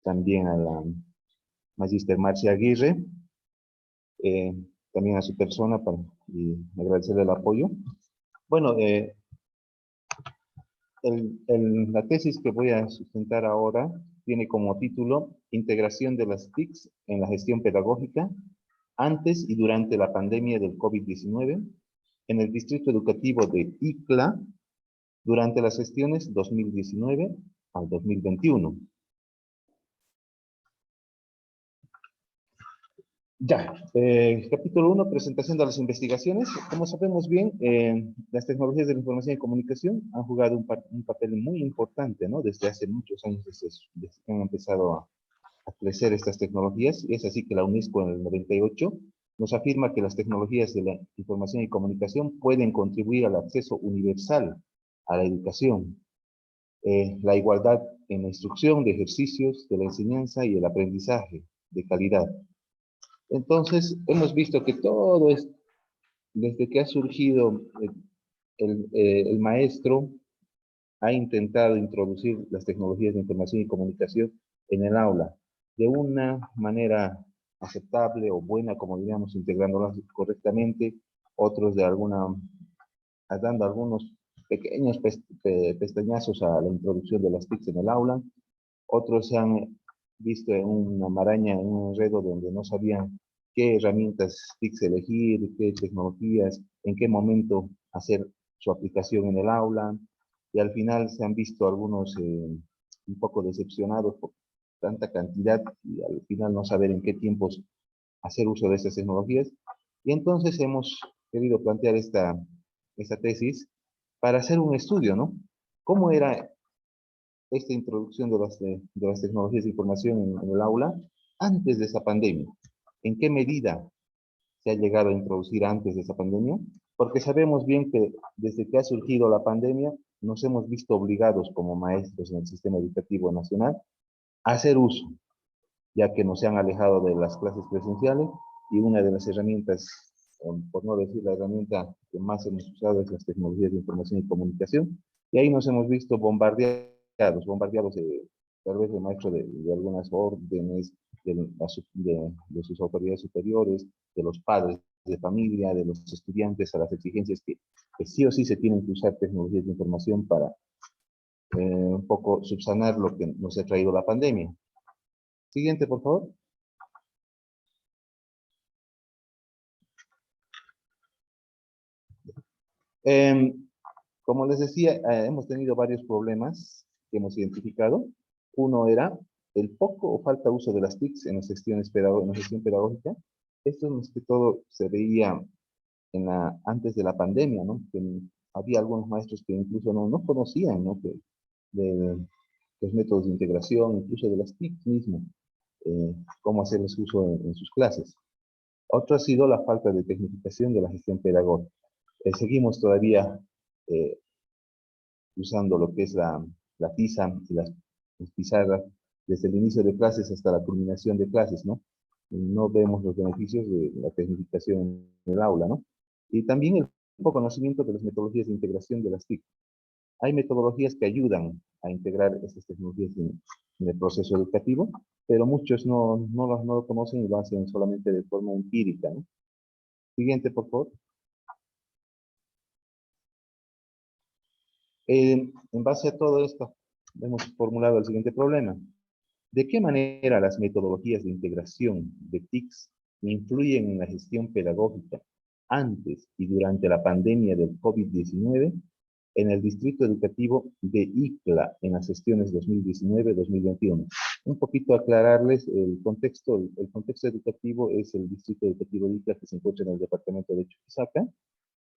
también a la Magíster Marcia Aguirre, eh, también a su persona y agradecerle el apoyo. Bueno, la tesis que voy a sustentar ahora tiene como título Integración de las TICs en la gestión pedagógica antes y durante la pandemia del COVID-19 en el Distrito Educativo de ICLA durante las gestiones 2019 al 2021. Ya, capítulo 1, presentación de las investigaciones. Como sabemos bien, las tecnologías de la información y comunicación han jugado un papel muy importante, ¿no? Desde hace muchos años, desde que han empezado a crecer estas tecnologías, y es así que la UNESCO en el 98 nos afirma que las tecnologías de la información y comunicación pueden contribuir al acceso universal a la educación, la igualdad en la instrucción de ejercicios de la enseñanza y el aprendizaje de calidad. Entonces, hemos visto que todo es, desde que ha surgido el maestro, ha intentado introducir las tecnologías de información y comunicación en el aula, de una manera aceptable o buena, como diríamos, integrándolas correctamente, otros dando algunos pequeños pestañazos a la introducción de las TICs en el aula, otros se han visto en una maraña, en un enredo donde no sabían qué herramientas TICs elegir, qué tecnologías, en qué momento hacer su aplicación en el aula, y al final se han visto algunos un poco decepcionados por tanta cantidad y al final no saber en qué tiempos hacer uso de estas tecnologías. Y entonces hemos querido plantear esta tesis para hacer un estudio, ¿no? ¿Cómo era esta introducción de las tecnologías de información en el aula antes de esa pandemia? ¿En qué medida se ha llegado a introducir antes de esa pandemia? Porque sabemos bien que desde que ha surgido la pandemia nos hemos visto obligados como maestros en el sistema educativo nacional a hacer uso, ya que nos han alejado de las clases presenciales y una de las herramientas, por no decir la herramienta que más hemos usado, es las tecnologías de información y comunicación, y ahí nos hemos visto bombardeados tal vez el maestro de algunas órdenes, de sus autoridades superiores, de los padres de familia, de los estudiantes, a las exigencias que sí o sí se tienen que usar tecnologías de información para un poco subsanar lo que nos ha traído la pandemia. Siguiente, por favor. Eh, Como les decía, hemos tenido varios problemas que hemos identificado. Uno era el poco o falta uso de las TICs en las en la gestión pedagógica. Esto más que todo se veía antes de la pandemia, ¿no? Que había algunos maestros que incluso no conocían, ¿no? De los métodos de integración, incluso de las TICs mismo, cómo hacerles uso en sus clases. Otro ha sido la falta de tecnificación de la gestión pedagógica. Seguimos todavía eh, usando lo que es la tiza y las pizarras desde el inicio de clases hasta la culminación de clases, ¿no? No vemos los beneficios de la tecnificación en el aula, ¿no? Y también el poco conocimiento de las metodologías de integración de las TIC. Hay metodologías que ayudan a integrar estas tecnologías en el proceso educativo, pero muchos no lo conocen y lo hacen solamente de forma empírica, ¿no? Siguiente, por favor. En base a todo esto, hemos formulado el siguiente problema. ¿De qué manera las metodologías de integración de TICs influyen en la gestión pedagógica antes y durante la pandemia del COVID-19 en el Distrito Educativo de ICLA en las gestiones 2019-2021? Un poquito aclararles el contexto. El contexto educativo es el Distrito Educativo de ICLA que se encuentra en el departamento de Chuquisaca.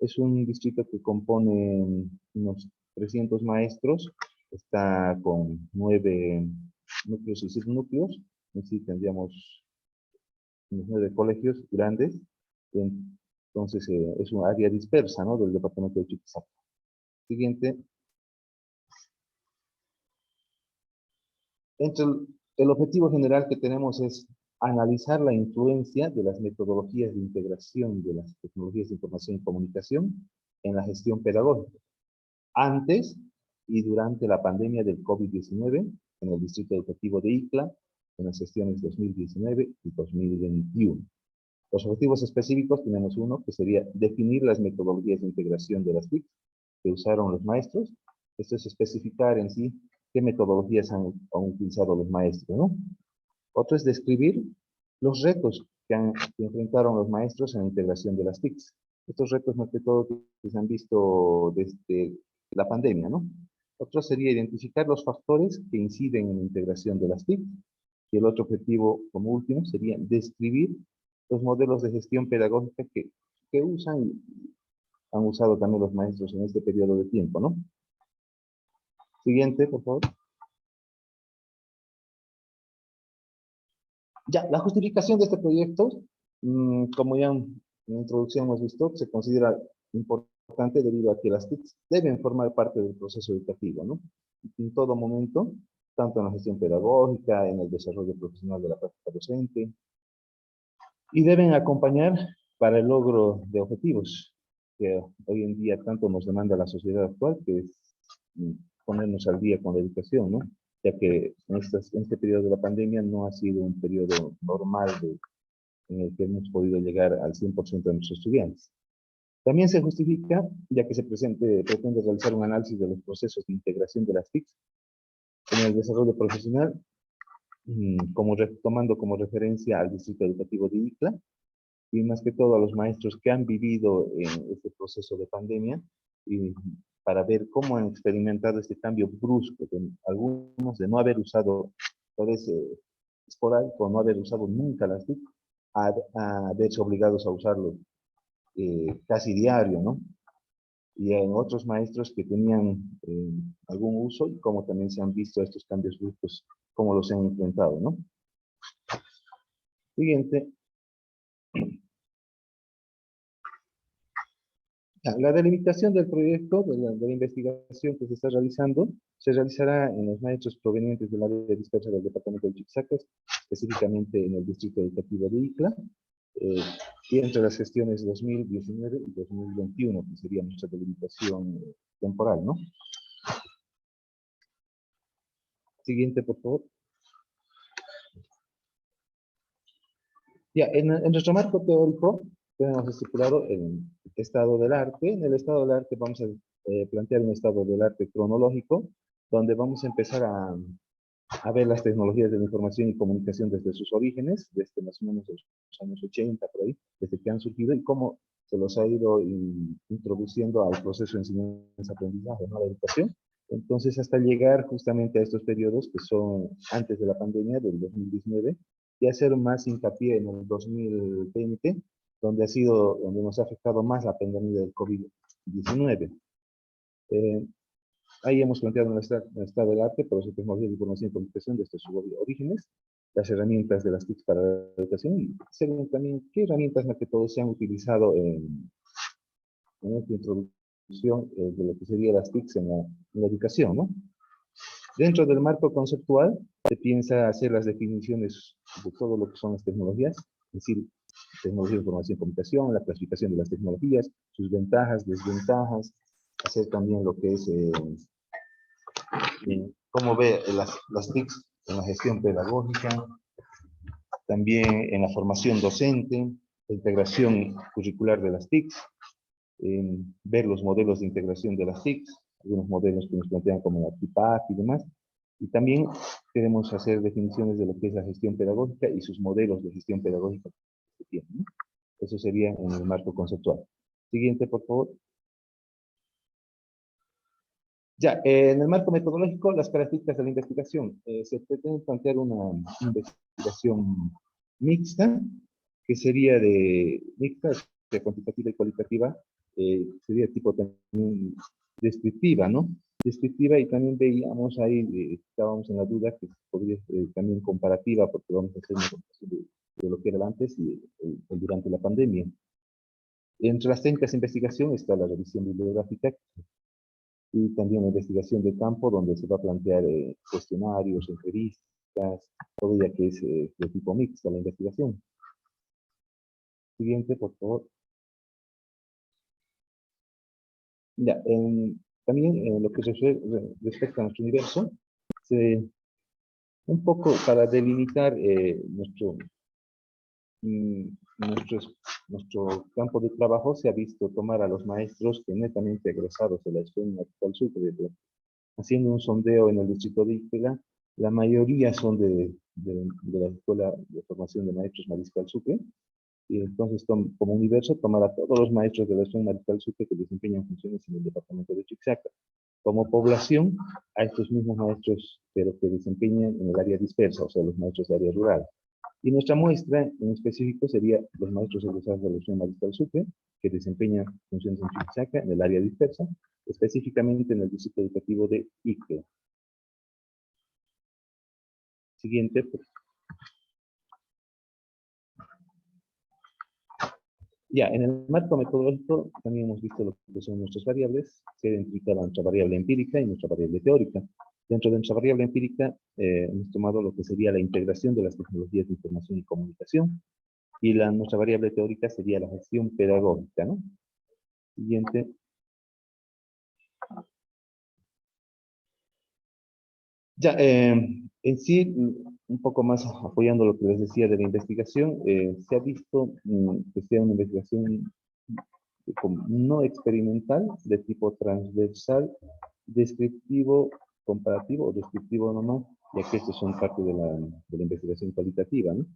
Es un distrito que compone unos 300 maestros, está con 9 núcleos y subnúcleos, así tendríamos unos 9 colegios grandes, entonces es un área dispersa, ¿no? Del departamento de Chuquisaca. Siguiente. El objetivo general que tenemos es analizar la influencia de las metodologías de integración de las tecnologías de información y comunicación en la gestión pedagógica antes y durante la pandemia del COVID-19 en el Distrito Educativo de ICLA en las sesiones 2019 y 2021. Los objetivos específicos tenemos uno, que sería definir las metodologías de integración de las TIC que usaron los maestros. Esto es especificar en sí qué metodologías han utilizado los maestros, ¿no? Otro es describir los retos que enfrentaron los maestros en la integración de las TICs. Estos retos, más que todo, que se han visto desde la pandemia, ¿no? Otro sería identificar los factores que inciden en la integración de las TIC. Y el otro objetivo, como último, sería describir los modelos de gestión pedagógica que usan y han usado también los maestros en este periodo de tiempo, ¿no? Siguiente, por favor. Ya, la justificación de este proyecto, como ya en la introducción hemos visto, se considera importante debido a que las TICs deben formar parte del proceso educativo, ¿no? En todo momento, tanto en la gestión pedagógica, en el desarrollo profesional de la práctica docente, y deben acompañar para el logro de objetivos que hoy en día tanto nos demanda la sociedad actual, que es mm, ponernos al día con la educación, ¿no? Ya que en este periodo de la pandemia no ha sido un periodo normal en el que hemos podido llegar al 100% de nuestros estudiantes. También se justifica, ya que pretende realizar un análisis de los procesos de integración de las TICs en el desarrollo profesional, tomando como referencia al Distrito Educativo de ICLA, y más que todo a los maestros que han vivido en este proceso de pandemia, y para ver cómo han experimentado este cambio brusco, de algunos de no haber usado, parece esporádico, no haber usado nunca las TIC, a verse obligados a usarlo casi diario, ¿no? Y en otros maestros que tenían algún uso y cómo también se han visto estos cambios bruscos, cómo los han enfrentado, ¿no? Siguiente. La delimitación del proyecto, de la investigación que se está realizando, se realizará en los maestros provenientes del área de dispersa del departamento de Chuquisaca, específicamente en el distrito educativo de ICLA, eh, y entre las gestiones 2019 y 2021, que sería nuestra delimitación temporal, ¿no? Siguiente, por favor. Ya, en nuestro marco teórico tenemos estipulado el estado del arte. En el estado del arte vamos a plantear un estado del arte cronológico, donde vamos a empezar a ver las tecnologías de la información y comunicación desde sus orígenes, desde más o menos los años 80, por ahí, desde que han surgido y cómo se los ha ido introduciendo al proceso de enseñanza-aprendizaje, ¿no? La educación. Entonces, hasta llegar justamente a estos periodos que son antes de la pandemia, del 2019, y hacer más hincapié en el 2020, donde nos ha afectado más la pandemia del COVID-19. Ahí hemos planteado en el estado del arte, por eso tecnología de información y comunicación desde sus orígenes, las herramientas de las TICs para la educación y según también qué herramientas más que todo se han utilizado en esta introducción de lo que sería las TICs en la educación, ¿no? Dentro del marco conceptual se piensa hacer las definiciones de todo lo que son las tecnologías, es decir, tecnología de información y comunicación, la clasificación de las tecnologías, sus ventajas, desventajas, hacer también lo que es cómo ve las TICs en la gestión pedagógica, también en la formación docente, la integración curricular de las TICs, ver los modelos de integración de las TICs, algunos modelos que nos plantean como la TIPAC y demás, y también queremos hacer definiciones de lo que es la gestión pedagógica y sus modelos de gestión pedagógica que tienen, ¿no? Eso sería en el marco conceptual. Siguiente, por favor. Ya, en el marco metodológico, las características de la investigación. Se pretende plantear una investigación mixta, que sería mixta, de cuantitativa y cualitativa, sería tipo también descriptiva, ¿no? Descriptiva y también veíamos ahí, estábamos en la duda que podría ser también comparativa, porque vamos a hacer una comparación de lo que era el antes y el durante la pandemia. Entre las técnicas de investigación está la revisión bibliográfica, y también la investigación de campo, donde se va a plantear cuestionarios, entrevistas, todo ya que es de tipo mixto la investigación. Siguiente, por favor. Ya, también en lo que respecta a nuestro universo, se Un poco para delimitar nuestro campo de trabajo, se ha visto tomar a los maestros que netamente egresados de la Escuela Mariscal Sucre, haciendo un sondeo en el distrito de Ítala. La mayoría son de la Escuela de Formación de Maestros Mariscal Sucre, y entonces como universo tomar a todos los maestros de la Escuela Mariscal Sucre que desempeñan funciones en el departamento de Chuquisaca. Como población, a estos mismos maestros, pero que desempeñan en el área dispersa, o sea, los maestros de área rural. Y nuestra muestra en específico sería los maestros egresados de la Escuela Mariscal Sucre, que desempeñan funciones en Chuquisaca, en el área dispersa, específicamente en el distrito educativo de Ique. Siguiente. Ya, en el marco metodológico también hemos visto lo que son nuestras variables. Se identifica nuestra variable empírica y nuestra variable teórica. Dentro de nuestra variable empírica hemos tomado lo que sería la integración de las tecnologías de información y comunicación, y nuestra variable teórica sería la gestión pedagógica, ¿no? Siguiente. Ya, en sí, un poco más apoyando lo que les decía de la investigación, se ha visto que sea una investigación no experimental, de tipo transversal, descriptivo, comparativo o descriptivo nomás, ya que estos son parte de la investigación cualitativa, ¿no?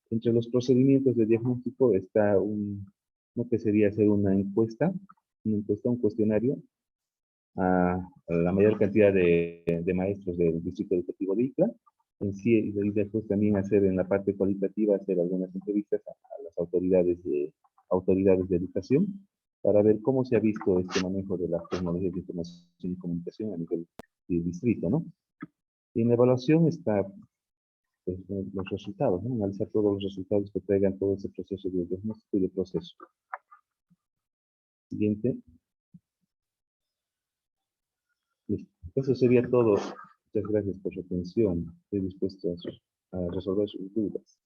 Entre los procedimientos de diagnóstico está lo que sería hacer una encuesta, un cuestionario a la mayor cantidad de maestros del distrito educativo de Icla. En sí, y después también hacer en la parte cualitativa, hacer algunas entrevistas a las autoridades de educación para ver cómo se ha visto este manejo de las tecnologías de información y comunicación a nivel del distrito, ¿no? Y en la evaluación está pues, los resultados, ¿no? Analizar todos los resultados que traigan todo ese proceso de diagnóstico y de proceso. Siguiente. Listo. Eso sería todo. Muchas gracias por su atención. Estoy dispuesto a resolver sus dudas.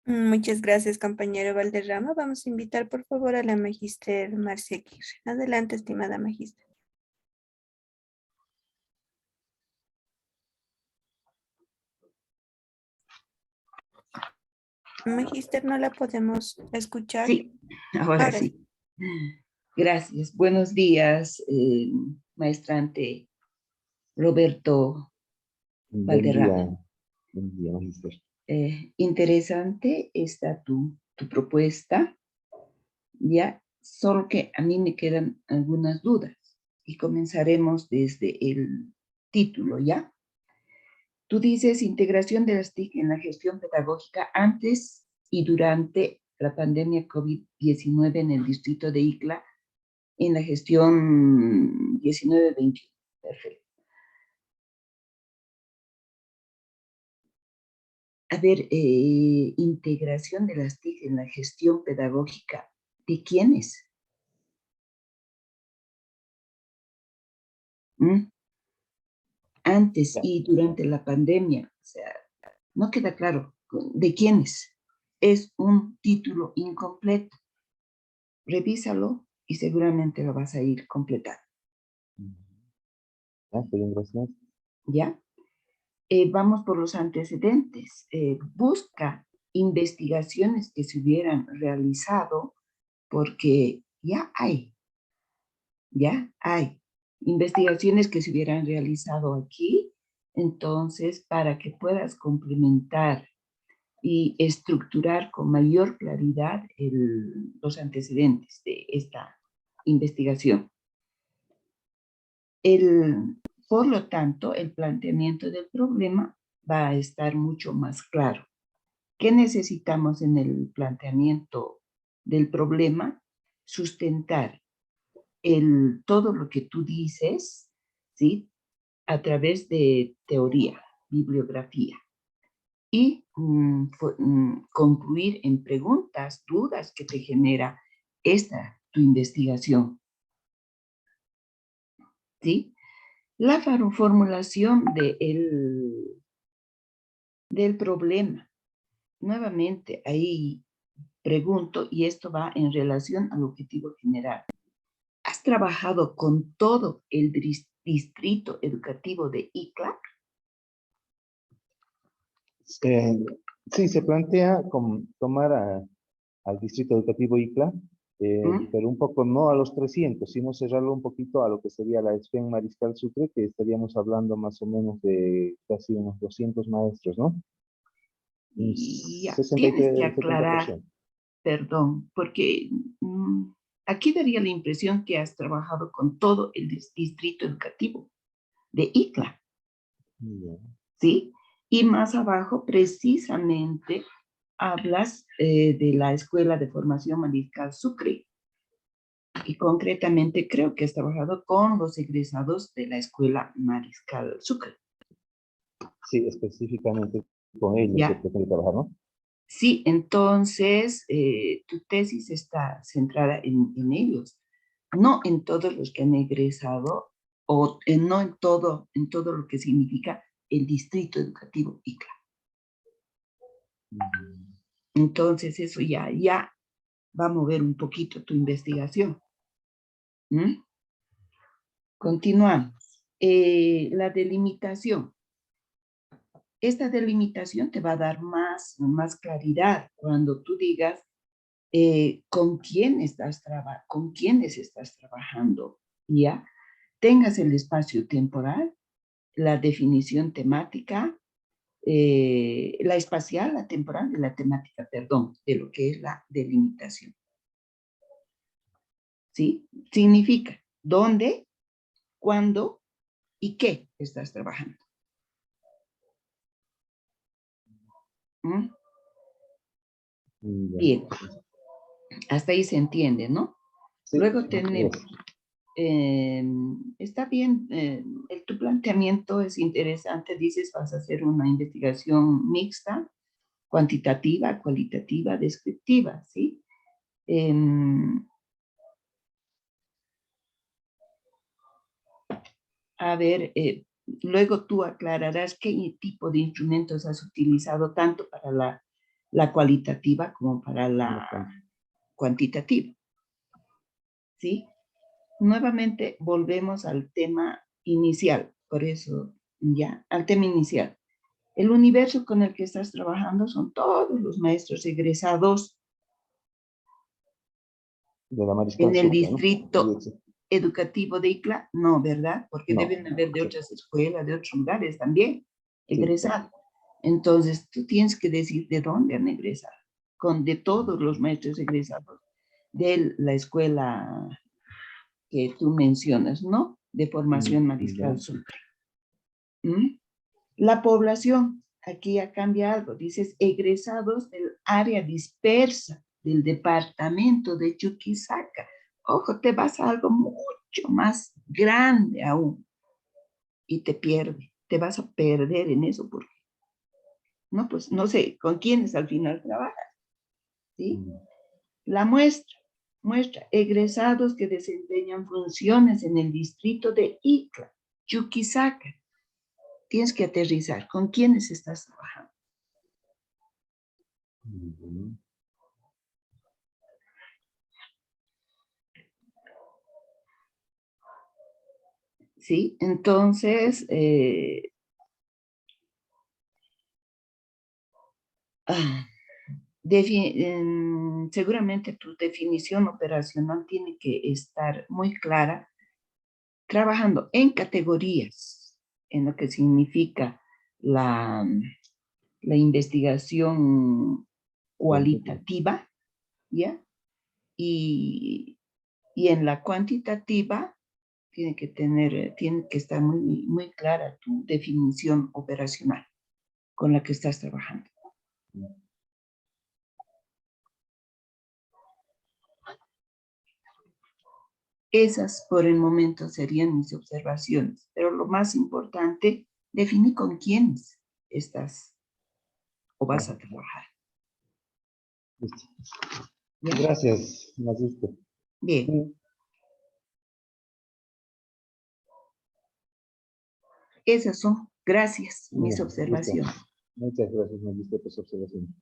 Muchas gracias, compañero Valderrama. Vamos a invitar, por favor, a la magíster Marcia Aguirre. Adelante, estimada magíster. Magíster, no la podemos escuchar. Sí, ahora sí. Gracias. Buenos días, maestrante Roberto Valderrama. Buen día, magíster. Interesante está tu propuesta, ya, solo que a mí me quedan algunas dudas y comenzaremos desde el título, ¿ya? Tú dices integración de las TIC en la gestión pedagógica antes y durante la pandemia COVID-19 en el distrito de Icla, en la gestión 19-21. Perfecto. A ver, integración de las TIC en la gestión pedagógica, ¿de quiénes? Antes y durante la pandemia, o sea, no queda claro de quiénes. Es un título incompleto. Revísalo y seguramente lo vas a ir completando. Gracias. ¿Ya? Vamos por los antecedentes. Busca investigaciones que se hubieran realizado porque ya hay investigaciones que se hubieran realizado aquí. Entonces, para que puedas complementar y estructurar con mayor claridad los antecedentes de esta investigación. Por lo tanto, el planteamiento del problema va a estar mucho más claro. ¿Qué necesitamos en el planteamiento del problema? Sustentar todo lo que tú dices, ¿sí? A través de teoría, bibliografía. Y concluir en preguntas, dudas que te genera tu investigación. ¿Sí? La formulación del problema. Nuevamente, ahí pregunto, y esto va en relación al objetivo general. ¿Has trabajado con todo el distrito educativo de Icla? Sí, se plantea tomar al distrito educativo ICLA, pero un poco no a los 300, sino cerrarlo un poquito a lo que sería la SPEN Mariscal Sucre, que estaríamos hablando más o menos de casi unos 200 maestros, ¿no? Un Y ya, tienes que 63, aclarar, 70%. perdón, porque aquí daría la impresión que has trabajado con todo el distrito educativo de ICLA, Ya. ¿sí? Y más abajo, precisamente, hablas de la Escuela de Formación Mariscal Sucre. Y concretamente creo que has trabajado con los egresados de la Escuela Mariscal Sucre. Sí, específicamente con ellos se Ya, pretende trabajar, ¿no? sí, entonces tu tesis está centrada en ellos, no en todos los que han egresado o no en todo lo que significa el distrito educativo ICLA. Mm. Entonces eso ya va a mover un poquito tu investigación. ¿Mm? Continuamos. La delimitación. Esta delimitación te va a dar más claridad cuando tú digas con quiénes estás trabajando, ¿ya? Tengas el espacio temporal, la definición temática, la espacial, la temporal y la temática, perdón, de lo que es la delimitación. ¿Sí? Significa dónde, cuándo y qué estás trabajando. ¿Mm? Ya. Bien, hasta ahí se entiende, ¿no? Sí, Luego así tenemos, es. está bien, tu planteamiento es interesante, dices, vas a hacer una investigación mixta, cuantitativa, cualitativa, descriptiva, ¿sí? A ver, luego tú aclararás qué tipo de instrumentos has utilizado tanto para la cualitativa como para la cuantitativa, ¿sí? Nuevamente volvemos al tema inicial, por eso ya, al tema inicial. El universo con el que estás trabajando son todos los maestros egresados De la Mariscal en el Sucre, ¿no? distrito educativo de ICLA, no, ¿verdad? Porque No, deben haber de sí. otras escuelas, de otros lugares también, Sí, egresados. Entonces, tú tienes que decir de dónde han egresado, de todos los maestros egresados de la escuela que tú mencionas, ¿no? De formación ya. Mariscal Sucre. ¿Mm? La población, aquí ya cambia algo, dices egresados del área dispersa del departamento de Chuquisaca. Ojo, te vas a algo mucho más grande aún y te vas a perder en eso porque, no, pues no sé, ¿con quiénes al final trabajas? ¿Sí? La muestra egresados que desempeñan funciones en el distrito de ICLA, Chuquisaca. Tienes que aterrizar. ¿Con quiénes estás trabajando? ¿Sí? Entonces, seguramente tu definición operacional tiene que estar muy clara, trabajando en categorías, en lo que significa la investigación cualitativa, ¿ya? Y en la cuantitativa tiene que estar muy clara tu definición operacional con la que estás trabajando. Esas por el momento serían mis observaciones, pero lo más importante, definir con quiénes estás o vas a trabajar. Listo. ¿Ya? Gracias, magíster. Bien. Sí. Esas son, gracias, mis Bien, listo. observaciones. Muchas gracias, magíster, por su observación.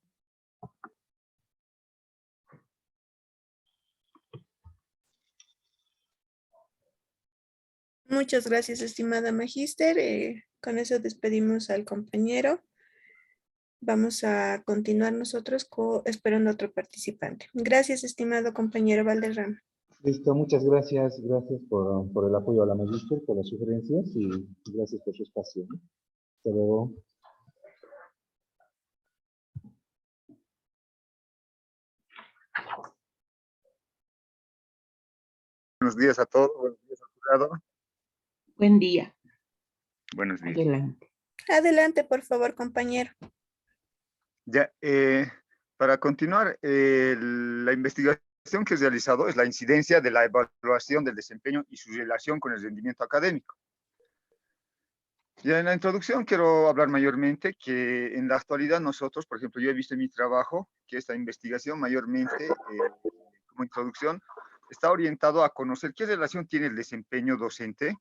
Muchas gracias, estimada magíster. Con eso despedimos al compañero. Vamos a continuar nosotros esperando a otro participante. Gracias, estimado compañero Valderrama. Listo, muchas gracias. Gracias por el apoyo a la magíster, por las sugerencias y gracias por su espacio, ¿no? Hasta luego. Buenos días a todos, buenos días al jurado. Buen día. Buenos días. Adelante. Adelante, por favor, compañero. Ya, para continuar, la investigación que he realizado es la incidencia de la evaluación del desempeño y su relación con el rendimiento académico. Ya en la introducción quiero hablar mayormente que en la actualidad nosotros, por ejemplo, yo he visto en mi trabajo que esta investigación mayormente, como introducción, está orientado a conocer qué relación tiene el desempeño docente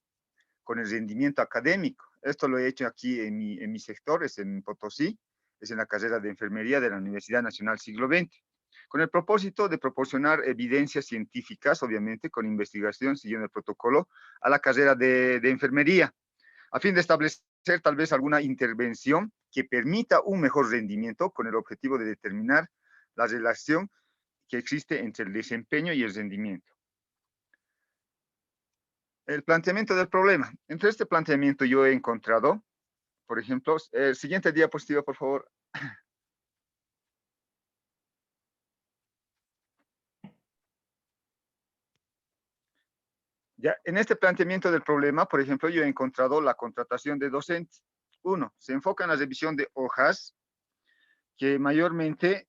con el rendimiento académico. Esto lo he hecho aquí en mi sector, es en Potosí, es en la carrera de enfermería de la Universidad Nacional Siglo XX, con el propósito de proporcionar evidencias científicas, obviamente, con investigación siguiendo el protocolo, a la carrera de enfermería, a fin de establecer tal vez alguna intervención que permita un mejor rendimiento con el objetivo de determinar la relación que existe entre el desempeño y el rendimiento. El planteamiento del problema. Entre este planteamiento yo he encontrado, por ejemplo, el siguiente diapositiva, por favor. Ya, en este planteamiento del problema, por ejemplo, yo he encontrado la contratación de docentes. Uno, se enfoca en la revisión de hojas, que mayormente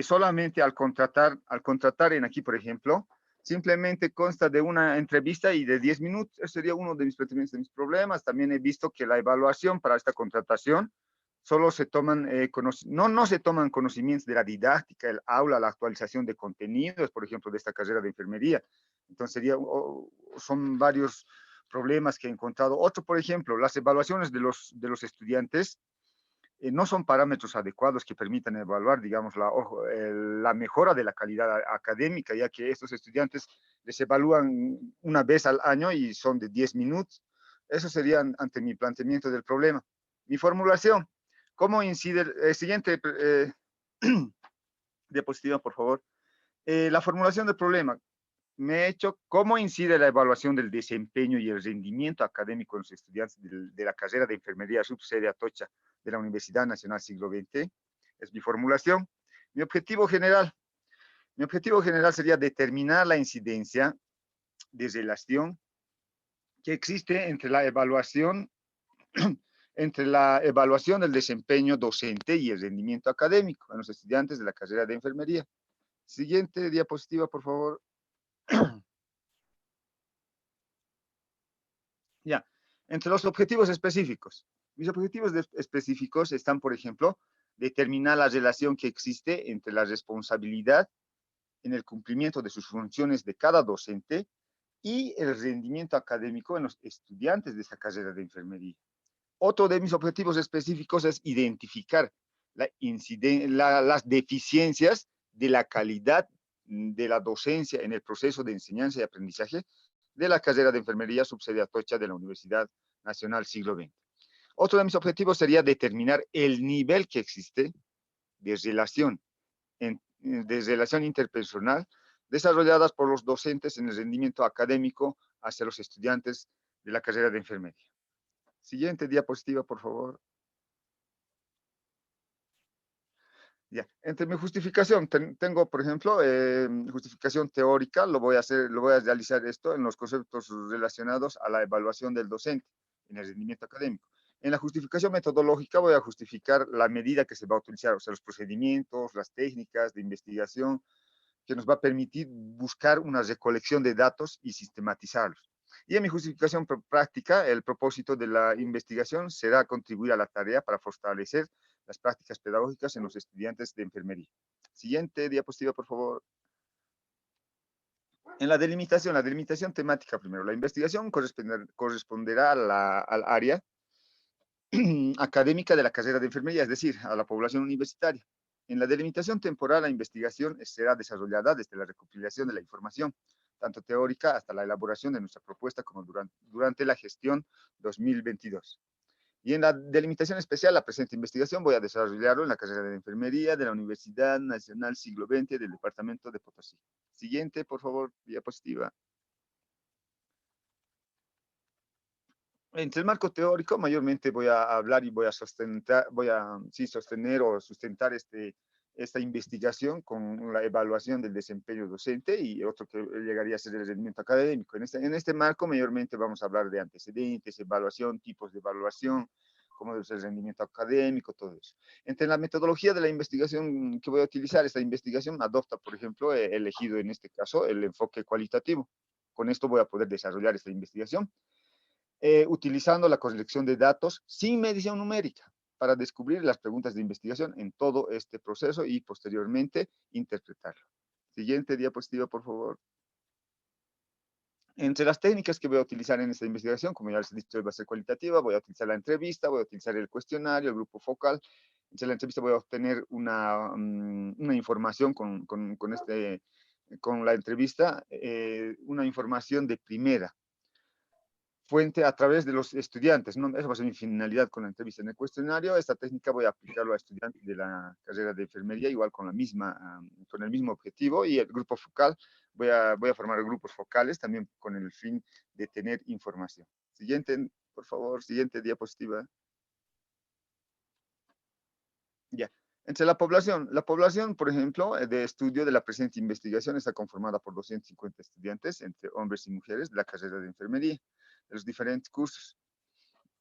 solamente al contratar en aquí, por ejemplo, simplemente consta de una entrevista y de 10 minutos. Ese sería uno de mis planteamientos, de mis problemas. También he visto que la evaluación para esta contratación solo se toman, no se toman conocimientos de la didáctica, el aula, la actualización de contenidos, por ejemplo, de esta carrera de enfermería. Entonces, son varios problemas que he encontrado. Otro, por ejemplo, las evaluaciones de los estudiantes no son parámetros adecuados que permitan evaluar, digamos, la mejora de la calidad académica, ya que estos estudiantes les evalúan una vez al año y son de 10 minutos. Eso sería ante mi planteamiento del problema. Mi formulación. ¿Cómo incide el siguiente diapositiva, por favor? La formulación del problema. Me he hecho cómo incide la evaluación del desempeño y el rendimiento académico de los estudiantes de la carrera de enfermería subsede Atocha de la Universidad Nacional Siglo XX. Es mi formulación. Mi objetivo general sería determinar la incidencia de relación que existe entre la evaluación del desempeño docente y el rendimiento académico en los estudiantes de la carrera de enfermería. Siguiente diapositiva, por favor. Ya, entre los objetivos específicos. Mis objetivos específicos están, por ejemplo, determinar la relación que existe entre la responsabilidad en el cumplimiento de sus funciones de cada docente y el rendimiento académico en los estudiantes de esa carrera de enfermería. Otro de mis objetivos específicos es identificar las deficiencias de la calidad de la docencia en el proceso de enseñanza y aprendizaje de la carrera de enfermería subsede Atocha de la Universidad Nacional Siglo XX. Otro de mis objetivos sería determinar el nivel que existe de relación interpersonal desarrolladas por los docentes en el rendimiento académico hacia los estudiantes de la carrera de enfermería. Siguiente diapositiva, por favor. Ya. Entre mi justificación, tengo, por ejemplo, justificación teórica, lo voy a realizar esto en los conceptos relacionados a la evaluación del docente en el rendimiento académico. En la justificación metodológica voy a justificar la medida que se va a utilizar, o sea, los procedimientos, las técnicas de investigación, que nos va a permitir buscar una recolección de datos y sistematizarlos. Y en mi justificación práctica, el propósito de la investigación será contribuir a la tarea para fortalecer las prácticas pedagógicas en los estudiantes de enfermería. Siguiente diapositiva, por favor. En la delimitación temática primero. La investigación corresponderá al área académica de la carrera de enfermería, es decir, a la población universitaria. En la delimitación temporal, la investigación será desarrollada desde la recopilación de la información, tanto teórica hasta la elaboración de nuestra propuesta como durante la gestión 2022. Y en la delimitación especial, la presente investigación voy a desarrollarlo en la carrera de enfermería de la Universidad Nacional Siglo XX del Departamento de Potosí. Siguiente, por favor, diapositiva. Entre el marco teórico, mayormente voy a hablar y voy a sostener o sustentar esta investigación con la evaluación del desempeño docente y otro que llegaría a ser el rendimiento académico. En este marco, mayormente vamos a hablar de antecedentes, evaluación, tipos de evaluación, cómo debe ser el rendimiento académico, todo eso. Entre la metodología de la investigación que voy a utilizar, esta investigación adopta, por ejemplo, he elegido en este caso el enfoque cualitativo. Con esto voy a poder desarrollar esta investigación. Utilizando la colección de datos sin medición numérica para descubrir las preguntas de investigación en todo este proceso y posteriormente interpretarlo. Siguiente diapositiva, por favor. Entre las técnicas que voy a utilizar en esta investigación, como ya les he dicho, va a ser cualitativa, voy a utilizar la entrevista, voy a utilizar el cuestionario, el grupo focal. Entre la entrevista voy a obtener una información con la entrevista, una información de primera fuente a través de los estudiantes, ¿no? Esa va a ser mi finalidad con la entrevista. En el cuestionario, esta técnica voy a aplicarlo a estudiantes de la carrera de enfermería, igual con con el mismo objetivo, y el grupo focal, voy a formar grupos focales también con el fin de tener información. Siguiente, por favor, siguiente diapositiva. Ya. Entre la población, por ejemplo, de estudio de la presente investigación está conformada por 250 estudiantes, entre hombres y mujeres, de la carrera de enfermería, de los diferentes cursos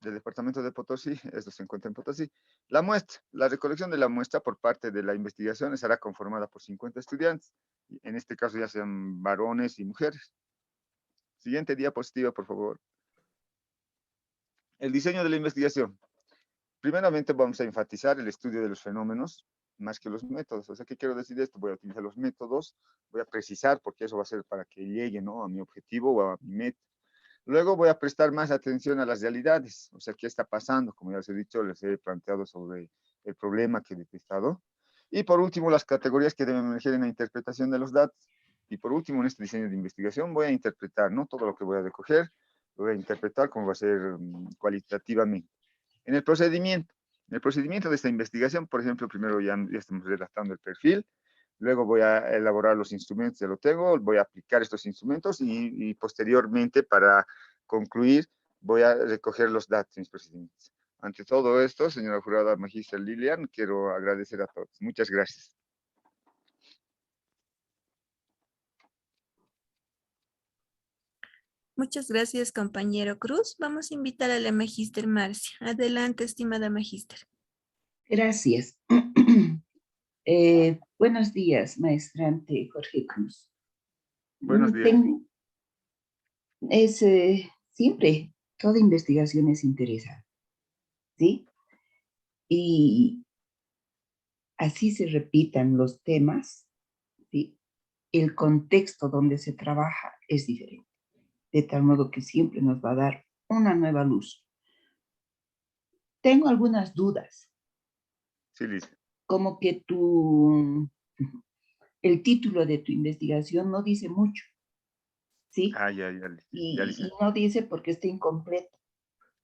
del departamento de Potosí. Esto se encuentra en Potosí. La recolección de la muestra por parte de la investigación estará conformada por 50 estudiantes, en este caso ya sean varones y mujeres. Siguiente diapositiva, por favor. El diseño de la investigación. Primeramente vamos a enfatizar el estudio de los fenómenos más que los métodos. O sea, ¿qué quiero decir de esto? Voy a utilizar los métodos, voy a precisar porque eso va a ser para que llegue, ¿no?, a mi objetivo o a mi meta. Luego voy a prestar más atención a las realidades, o sea, ¿qué está pasando? Como ya les he dicho, les he planteado sobre el problema que he detectado. Y por último, las categorías que deben emerger en la interpretación de los datos. Y por último, en este diseño de investigación voy a interpretar, ¿no?, todo lo que voy a recoger, lo voy a interpretar como va a ser cualitativamente. En el procedimiento de esta investigación, por ejemplo, primero ya estamos redactando el perfil, luego voy a elaborar los instrumentos, ya lo tengo, voy a aplicar estos instrumentos y posteriormente, para concluir, voy a recoger los datos en los procedimientos. Ante todo esto, señora jurada magíster Lilian, quiero agradecer a todos. Muchas gracias. Muchas gracias, compañero Cruz. Vamos a invitar a la magíster Marcia. Adelante, estimada magíster. Gracias. Buenos días, maestrante Jorge Cruz. Buenos días. Siempre, toda investigación es interesante, ¿sí? Y así se repitan los temas, ¿sí? El contexto donde se trabaja es diferente, de tal modo que siempre nos va a dar una nueva luz. Tengo algunas dudas. Sí, Liz. Como que el título de tu investigación no dice mucho, ¿sí? Ya, Y no dice porque está incompleto.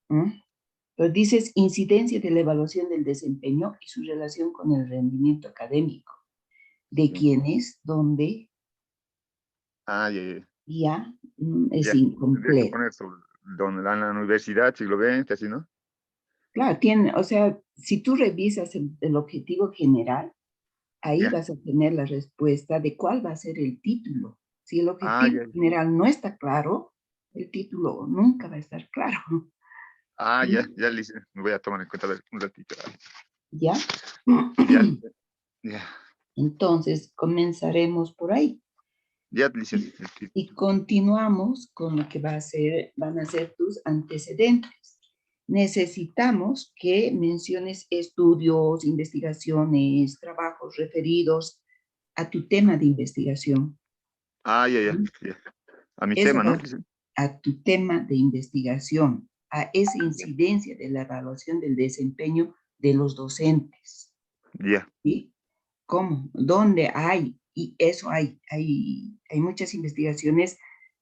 Pero dices incidencia de la evaluación del desempeño y su relación con el rendimiento académico. ¿De quiénes? ¿Dónde? Ya, es incompleto. De poner sobre la Universidad Siglo XX, así, ¿no? Claro, o sea, si tú revisas el objetivo general, ahí vas a tener la respuesta de cuál va a ser el título. Si el objetivo general no está claro, el título nunca va a estar claro. Ya, Liz, me voy a tomar en cuenta un ratito. ¿Ya? Ya. Entonces, comenzaremos por ahí. Ya, Liz. Y continuamos con lo que van a ser tus antecedentes. Necesitamos que menciones estudios, investigaciones, trabajos referidos a tu tema de investigación. Ya. A mi Eso tema, ¿no? A tu tema de investigación, a esa incidencia de la evaluación del desempeño de los docentes. Ya. ¿Sí? ¿Cómo? ¿Dónde hay? Y eso hay muchas investigaciones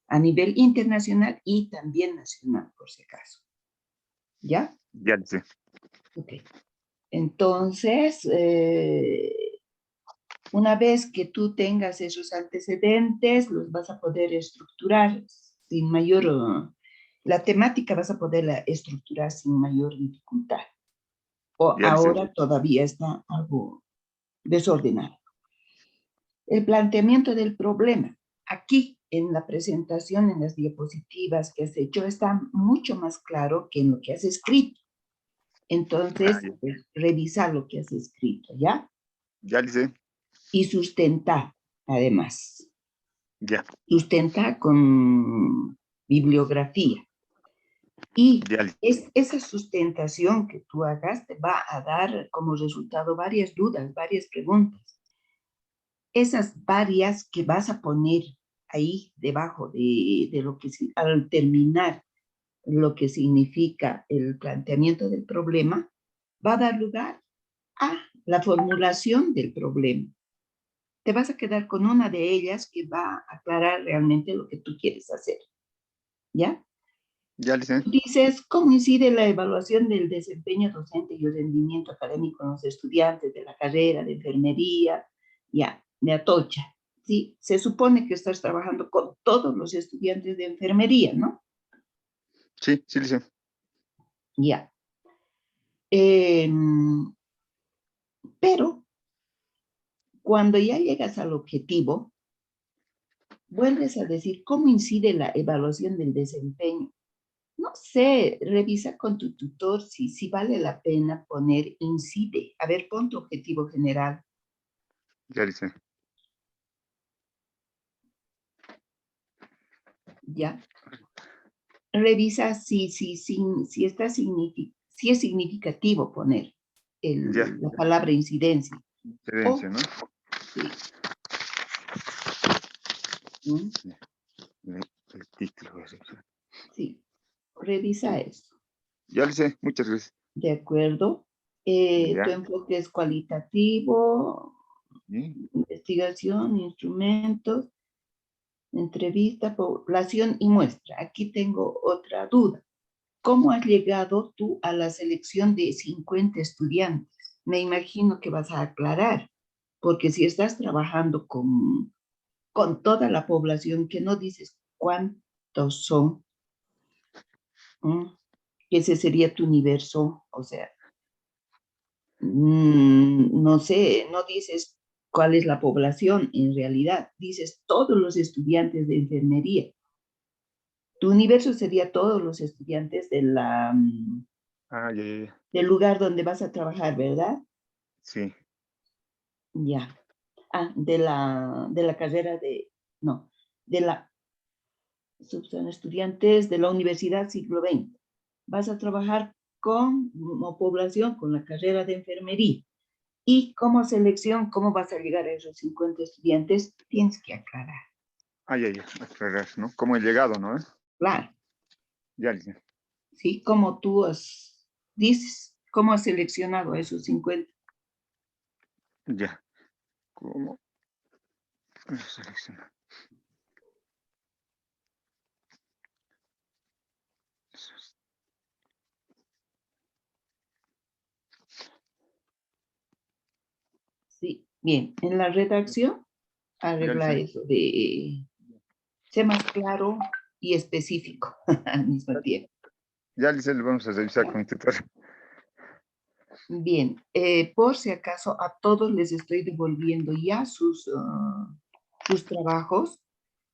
a nivel internacional y también nacional, por si acaso. ¿Ya? Ya dice. Ok. Entonces, una vez que tú tengas esos antecedentes, los vas a poder estructurar sin mayor, la temática vas a poderla estructurar sin mayor dificultad. O Ya dice. ahora todavía está algo desordenado. El planteamiento del problema. Aquí en la presentación, en las diapositivas que has hecho, está mucho más claro que en lo que has escrito. Entonces, Ya. pues, revisa lo que has escrito, ¿ya? Ya dice. Y sustenta, además. Ya. Sustenta con bibliografía. Y Ya dice. esa sustentación que tú hagas te va a dar como resultado varias dudas, varias preguntas. Esas varias que vas a poner ahí debajo de lo que, al terminar lo que significa el planteamiento del problema, va a dar lugar a la formulación del problema. Te vas a quedar con una de ellas que va a aclarar realmente lo que tú quieres hacer. ¿Ya? Ya dice. Dices, ¿cómo incide la evaluación del desempeño docente y el rendimiento académico en los estudiantes de la carrera de enfermería? Ya, de Atocha. Sí, se supone que estás trabajando con todos los estudiantes de enfermería, ¿no? Sí, sí dice. Ya. Pero cuando ya llegas al objetivo, vuelves a decir, ¿cómo incide la evaluación del desempeño? No sé, revisa con tu tutor si vale la pena poner incide. A ver, pon tu objetivo general. Ya dice. ¿Ya? Revisa si está si es significativo poner Ya. la palabra incidencia. Incidencia, ¿no? Sí. ¿Mm? El título. Sí. Revisa eso. Ya dice. Muchas gracias. ¿De acuerdo? Ya. Tu enfoque es cualitativo, Sí. investigación, instrumentos, entrevista, población y muestra. Aquí tengo otra duda. ¿Cómo has llegado tú a la selección de 50 estudiantes? Me imagino que vas a aclarar, porque si estás trabajando con toda la población, que no dices cuántos son, que ese sería tu universo, o sea, no sé, no dices cuál es la población en realidad, dices todos los estudiantes de enfermería. Tu universo sería todos los estudiantes de Ah, ya. del lugar donde vas a trabajar, ¿verdad? Sí. Ya. Ah, de la carrera no, son estudiantes de la Universidad Siglo XX. Vas a trabajar como población, con la carrera de enfermería. Y como selección, ¿cómo vas a llegar a esos 50 estudiantes? Tienes que aclarar. Ah, ya. Aclarar, ¿no? Como el llegado, ¿no? Claro, Ya dice. ¿sí? Como tú dices, ¿cómo has seleccionado a esos 50? Ya. ¿Cómo? Seleccionar. Sí, bien. En la redacción, Ya arregla dice. eso de ser más claro y específico al mismo tiempo. Ya dice, lo vamos a revisar con el tutor. Bien, por si acaso a todos les estoy devolviendo ya sus trabajos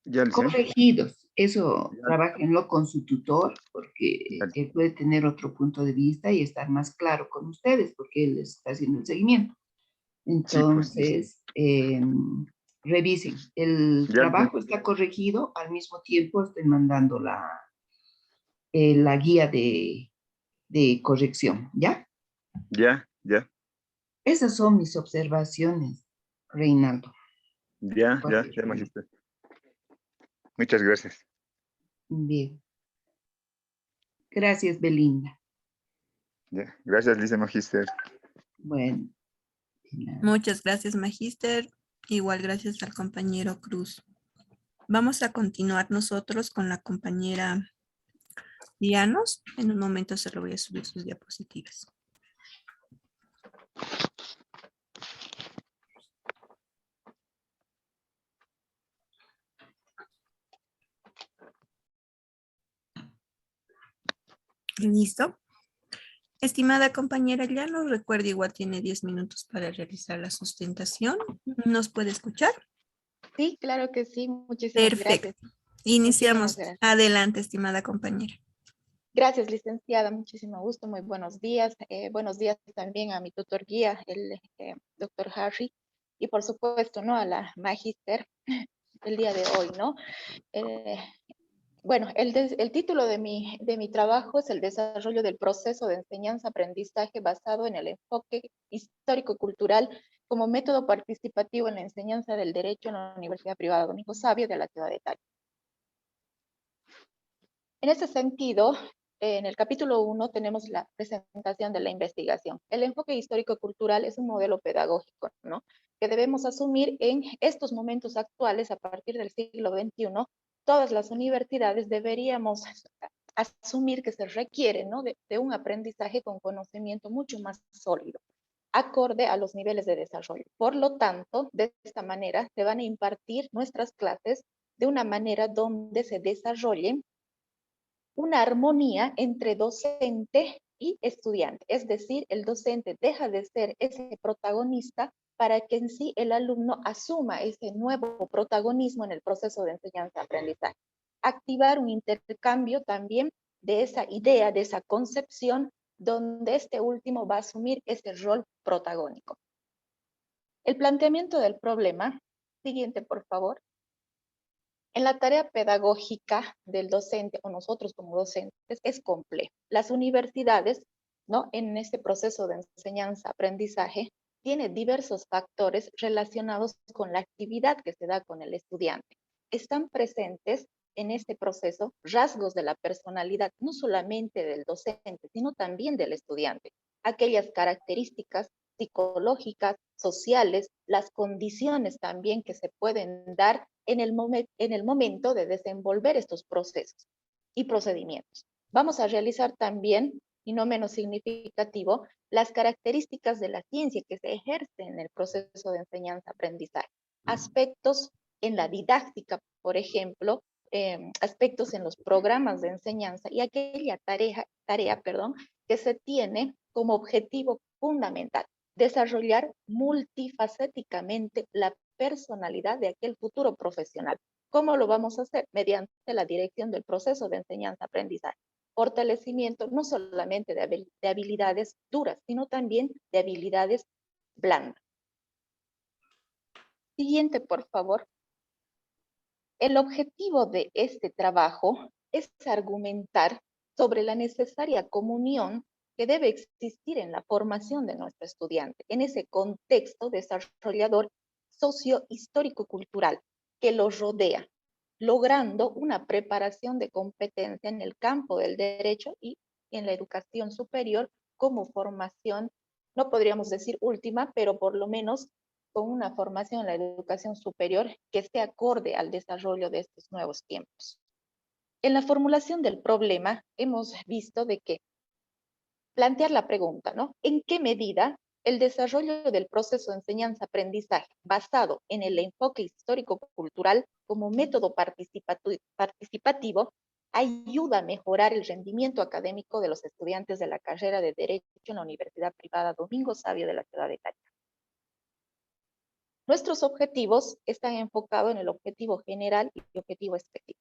Ya dice. corregidos. Eso, Ya, trabajenlo con su tutor, porque ya, él puede tener otro punto de vista y estar más claro con ustedes, porque él les está haciendo el seguimiento. sí, pues. Entonces, revisen. El Ya dice. trabajo está corregido, al mismo tiempo estoy mandando la guía de corrección, ¿ya? Ya. Esas son mis observaciones, Reinaldo. Ya, magíster. Muchas gracias. Bien. Gracias, Belinda. Ya. Gracias, dice magíster. Bueno. Muchas gracias, magíster. Igual gracias al compañero Cruz. Vamos a continuar nosotros con la compañera Llanos. En un momento se lo voy a subir sus diapositivas. Listo. Estimada compañera Llanos, recuerde, igual tiene 10 minutos para realizar la sustentación. ¿Nos puede escuchar? Sí, claro que sí. Muchísimas Perfecto. gracias. Iniciamos. Muchísimas gracias. Adelante, estimada compañera. Gracias, licenciada. Muchísimo gusto. Muy buenos días. Buenos días también a mi tutor guía, el doctor Harry. Y por supuesto, ¿no? A la magíster el día de hoy, ¿no? Bueno, el título de mi trabajo es el desarrollo del proceso de enseñanza-aprendizaje basado en el enfoque histórico-cultural como método participativo en la enseñanza del derecho en la Universidad Privada Domingo Savio de la ciudad de Cali. En ese sentido, en el capítulo 1 tenemos la presentación de la investigación. El enfoque histórico-cultural es un modelo pedagógico, ¿no? Que debemos asumir en estos momentos actuales, a partir del siglo XXI, todas las universidades deberíamos asumir que se requiere, ¿no? de un aprendizaje con conocimiento mucho más sólido, acorde a los niveles de desarrollo. Por lo tanto, de esta manera se van a impartir nuestras clases de una manera donde se desarrollen una armonía entre docente y estudiante. Es decir, el docente deja de ser ese protagonista para que en sí el alumno asuma ese nuevo protagonismo en el proceso de enseñanza-aprendizaje. Activar un intercambio también de esa idea, de esa concepción, donde este último va a asumir ese rol protagónico. El planteamiento del problema, siguiente por favor. En la tarea pedagógica del docente o nosotros como docentes es complejo. Las universidades, ¿no? En este proceso de enseñanza-aprendizaje, tiene diversos factores relacionados con la actividad que se da con el estudiante. Están presentes en este proceso rasgos de la personalidad, no solamente del docente, sino también del estudiante. Aquellas características psicológicas, sociales, las condiciones también que se pueden dar en el momento de desenvolver estos procesos y procedimientos. Vamos a realizar también, y no menos significativo, las características de la ciencia que se ejerce en el proceso de enseñanza-aprendizaje. Aspectos en la didáctica, por ejemplo, aspectos en los programas de enseñanza y aquella tarea, que se tiene como objetivo fundamental desarrollar multifacéticamente la personalidad de aquel futuro profesional. ¿Cómo lo vamos a hacer? Mediante la dirección del proceso de enseñanza-aprendizaje. Fortalecimiento no solamente de habilidades duras, sino también de habilidades blandas. Siguiente, por favor. El objetivo de este trabajo es argumentar sobre la necesaria comunión que debe existir en la formación de nuestro estudiante, en ese contexto desarrollador socio-histórico-cultural que los rodea, logrando una preparación de competencia en el campo del derecho y en la educación superior como formación, no podríamos decir última, pero por lo menos con una formación en la educación superior que esté acorde al desarrollo de estos nuevos tiempos. En la formulación del problema hemos visto de que plantear la pregunta, ¿no? ¿En qué medida el desarrollo del proceso de enseñanza-aprendizaje basado en el enfoque histórico-cultural como método participativo ayuda a mejorar el rendimiento académico de los estudiantes de la carrera de Derecho en la Universidad Privada Domingo Savio de la ciudad de Cali? Nuestros objetivos están enfocados en el objetivo general y objetivo específico.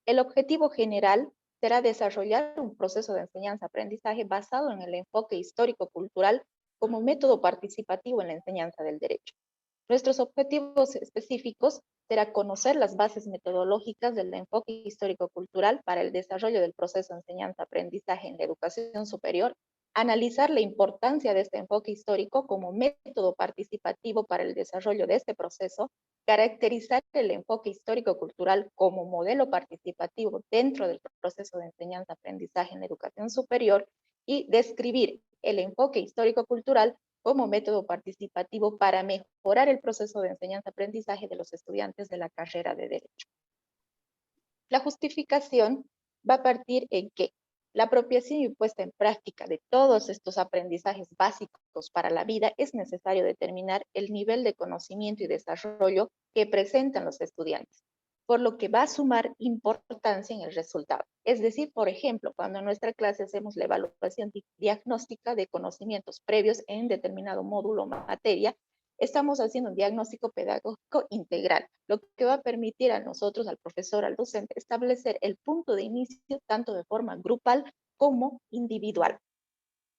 El objetivo general será desarrollar un proceso de enseñanza-aprendizaje basado en el enfoque histórico-cultural como método participativo en la enseñanza del derecho. Nuestros objetivos específicos será conocer las bases metodológicas del enfoque histórico-cultural para el desarrollo del proceso de enseñanza-aprendizaje en la educación superior, analizar la importancia de este enfoque histórico como método participativo para el desarrollo de este proceso, caracterizar el enfoque histórico-cultural como modelo participativo dentro del proceso de enseñanza-aprendizaje en la educación superior y describir el enfoque histórico-cultural como método participativo para mejorar el proceso de enseñanza-aprendizaje de los estudiantes de la carrera de Derecho. La justificación va a partir en que la apropiación y puesta en práctica de todos estos aprendizajes básicos para la vida es necesario determinar el nivel de conocimiento y desarrollo que presentan los estudiantes, por lo que va a sumar importancia en el resultado. Es decir, por ejemplo, cuando en nuestra clase hacemos la evaluación diagnóstica de conocimientos previos en determinado módulo o materia, estamos haciendo un diagnóstico pedagógico integral, lo que va a permitir a nosotros, al profesor, al docente, establecer el punto de inicio tanto de forma grupal como individual.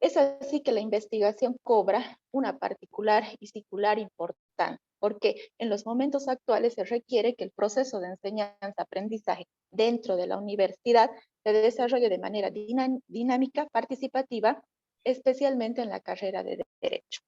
Es así que la investigación cobra una particular y singular importancia, porque en los momentos actuales se requiere que el proceso de enseñanza-aprendizaje dentro de la universidad se desarrolle de manera dinámica, participativa, especialmente en la carrera de Derecho.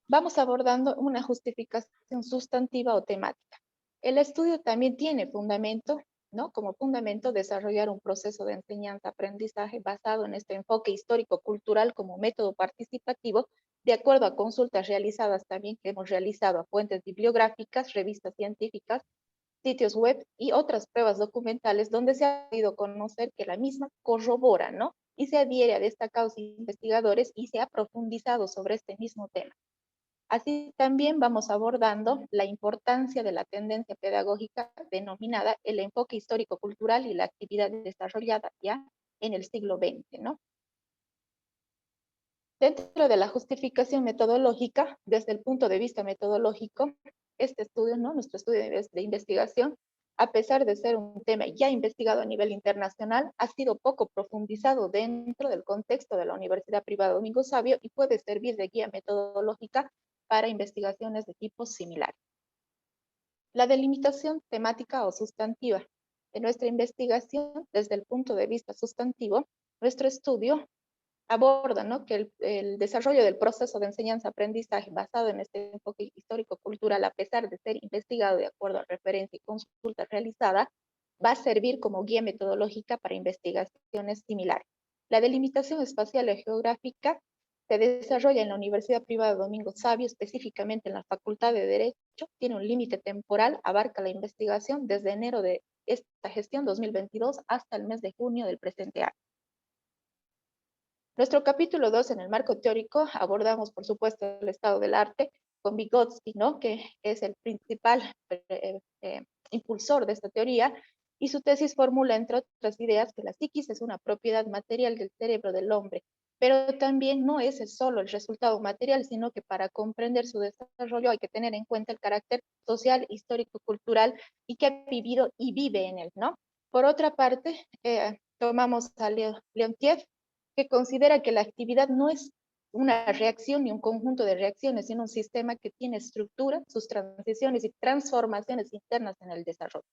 Vamos abordando una justificación sustantiva o temática. El estudio también tiene fundamento, ¿no? Como fundamento desarrollar un proceso de enseñanza-aprendizaje basado en este enfoque histórico-cultural como método participativo, de acuerdo a consultas realizadas también que hemos realizado a fuentes bibliográficas, revistas científicas, sitios web y otras pruebas documentales donde se ha podido conocer que la misma corrobora, ¿no? Y se adhiere a destacados investigadores y se ha profundizado sobre este mismo tema. Así también vamos abordando la importancia de la tendencia pedagógica denominada el enfoque histórico-cultural y la actividad desarrollada ya en el siglo XX, ¿no? Dentro de la justificación metodológica, desde el punto de vista metodológico, este estudio, ¿no? Nuestro estudio de investigación, a pesar de ser un tema ya investigado a nivel internacional, ha sido poco profundizado dentro del contexto de la Universidad Privada Domingo Savio y puede servir de guía metodológica para investigaciones de tipo similar. La delimitación temática o sustantiva de nuestra investigación desde el punto de vista sustantivo, nuestro estudio aborda, ¿no? que el desarrollo del proceso de enseñanza-aprendizaje basado en este enfoque histórico-cultural, a pesar de ser investigado de acuerdo a referencia y consulta realizada, va a servir como guía metodológica para investigaciones similares. La delimitación espacial y geográfica se desarrolla en la Universidad Privada Domingo Savio, específicamente en la Facultad de Derecho, tiene un límite temporal, abarca la investigación desde enero de esta gestión 2022 hasta el mes de junio del presente año. Nuestro capítulo 2, en el marco teórico, abordamos, por supuesto, el estado del arte con Vygotsky, ¿no? Que es el principal impulsor de esta teoría, y su tesis formula, entre otras ideas, que la psiquis es una propiedad material del cerebro del hombre, pero también no es solo el resultado material, sino que para comprender su desarrollo hay que tener en cuenta el carácter social, histórico, cultural, y que ha vivido y vive en él, ¿no? Por otra parte, tomamos a Leontiev, que considera que la actividad no es una reacción ni un conjunto de reacciones, sino un sistema que tiene estructura, sus transiciones y transformaciones internas en el desarrollo.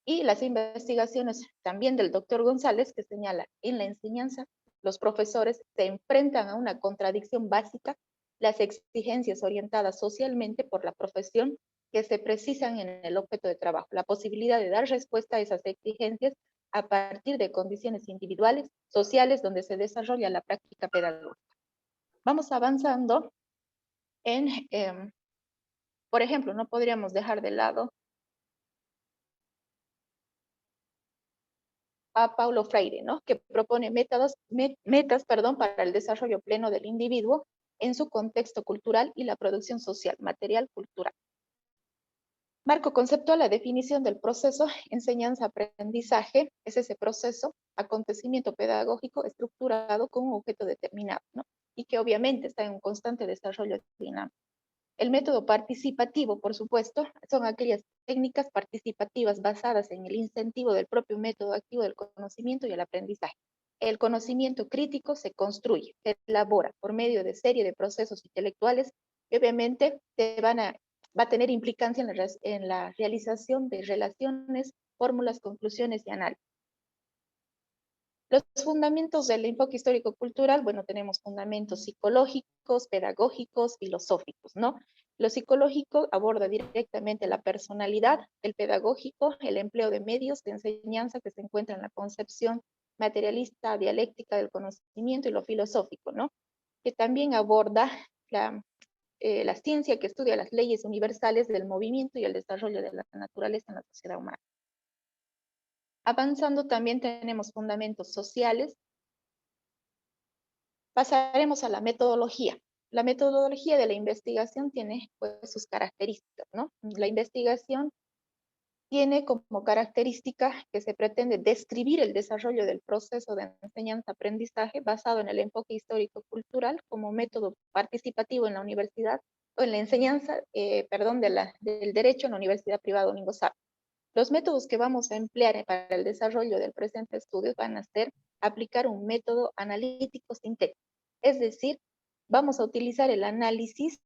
Y las investigaciones también del doctor González, que señala en la enseñanza, los profesores se enfrentan a una contradicción básica, las exigencias orientadas socialmente por la profesión que se precisan en el objeto de trabajo, la posibilidad de dar respuesta a esas exigencias a partir de condiciones individuales, sociales, donde se desarrolla la práctica pedagógica. Vamos avanzando en, por ejemplo, no podríamos dejar de lado a Paulo Freire, ¿no? Que propone metas para el desarrollo pleno del individuo en su contexto cultural y la producción social, material, cultural. Marco conceptual, la definición del proceso enseñanza-aprendizaje es ese proceso, acontecimiento pedagógico estructurado con un objeto determinado, ¿no? Y que obviamente está en un constante desarrollo dinámico. El método participativo, por supuesto, son aquellas técnicas participativas basadas en el incentivo del propio método activo del conocimiento y el aprendizaje. El conocimiento crítico se construye, se elabora por medio de serie de procesos intelectuales que obviamente va a tener implicancia en la realización de relaciones, fórmulas, conclusiones y análisis. Los fundamentos del enfoque histórico-cultural, bueno, tenemos fundamentos psicológicos, pedagógicos, filosóficos, ¿no? Lo psicológico aborda directamente la personalidad, el pedagógico, el empleo de medios de enseñanza que se encuentra en la concepción materialista, dialéctica del conocimiento, y lo filosófico, ¿no? Que también aborda la ciencia que estudia las leyes universales del movimiento y el desarrollo de la naturaleza en la sociedad humana. Avanzando también tenemos fundamentos sociales. Pasaremos a la metodología. La metodología de la investigación tiene pues, sus características, ¿no? La investigación tiene como característica que se pretende describir el desarrollo del proceso de enseñanza-aprendizaje basado en el enfoque histórico-cultural como método participativo en la universidad o en la enseñanza, del derecho en la Universidad Privada Domingo Sabio. Los métodos que vamos a emplear para el desarrollo del presente estudio van a ser aplicar un método analítico sintético, es decir, vamos a utilizar el análisis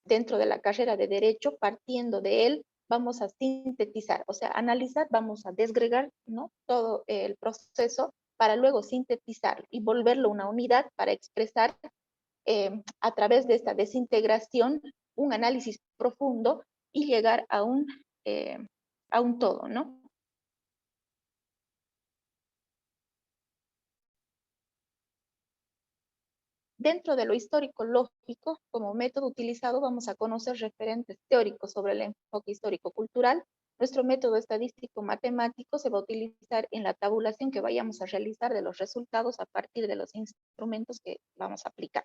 dentro de la carrera de Derecho, partiendo de él, vamos a sintetizar, o sea, analizar, vamos a desgregar, ¿no? Todo el proceso para luego sintetizar y volverlo una unidad para expresar a través de esta desintegración un análisis profundo y llegar a un todo, ¿no? Dentro de lo histórico-lógico, como método utilizado, vamos a conocer referentes teóricos sobre el enfoque histórico-cultural. Nuestro método estadístico-matemático se va a utilizar en la tabulación que vayamos a realizar de los resultados a partir de los instrumentos que vamos a aplicar.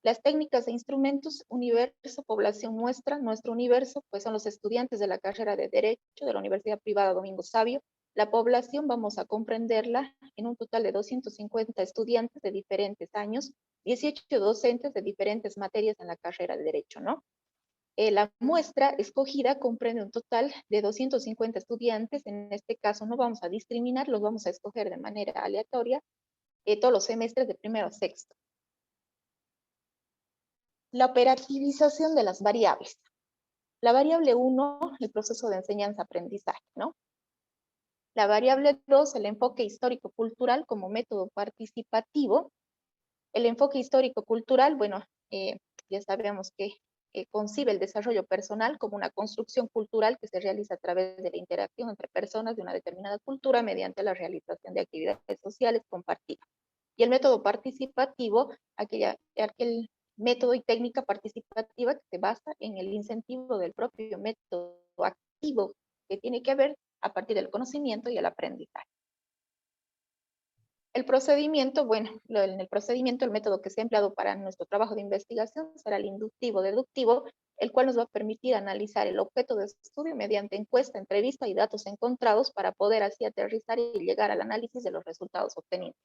Las técnicas e instrumentos, universo, población, muestra. Nuestro universo, pues son los estudiantes de la carrera de Derecho de la Universidad Privada Domingo Sabio. La población vamos a comprenderla en un total de 250 estudiantes de diferentes años, 18 docentes de diferentes materias en la carrera de Derecho, ¿no? La muestra escogida comprende un total de 250 estudiantes. En este caso no vamos a discriminar, los vamos a escoger de manera aleatoria todos los semestres de primero a sexto. La operativización de las variables. La variable 1, el proceso de enseñanza-aprendizaje, ¿no? La variable 2, el enfoque histórico-cultural como método participativo. El enfoque histórico-cultural, bueno, ya sabemos que concibe el desarrollo personal como una construcción cultural que se realiza a través de la interacción entre personas de una determinada cultura mediante la realización de actividades sociales compartidas. Y el método participativo, aquel método y técnica participativa que se basa en el incentivo del propio método activo que tiene que ver a partir del conocimiento y el aprendizaje. El procedimiento, bueno, en el procedimiento el método que se ha empleado para nuestro trabajo de investigación será el inductivo-deductivo, el cual nos va a permitir analizar el objeto de estudio mediante encuesta, entrevista y datos encontrados para poder así aterrizar y llegar al análisis de los resultados obtenidos.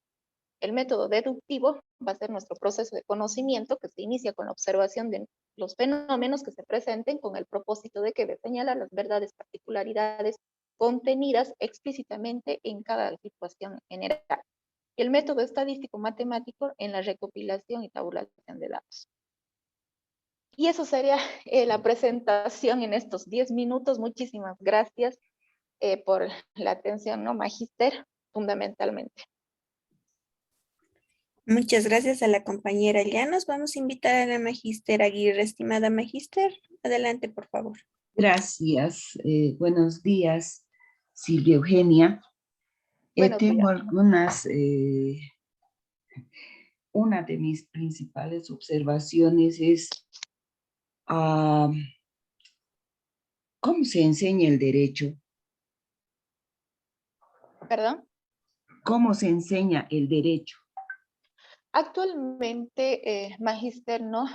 El método deductivo va a ser nuestro proceso de conocimiento que se inicia con la observación de los fenómenos que se presenten con el propósito de señalar las verdades, particularidades contenidas explícitamente en cada situación general. Y el método estadístico matemático en la recopilación y tabulación de datos. Y eso sería la presentación en estos 10 minutos. Muchísimas gracias por la atención, ¿no, Magíster? Fundamentalmente. Muchas gracias a la compañera Llanos. Vamos a invitar a la magíster Aguirre. Estimada magíster, adelante, por favor. Gracias. Buenos días, Silvia Eugenia. Tengo algunas, una de mis principales observaciones es ¿cómo se enseña el derecho? ¿Perdón? ¿Cómo se enseña el derecho? Actualmente, magíster, ¿no?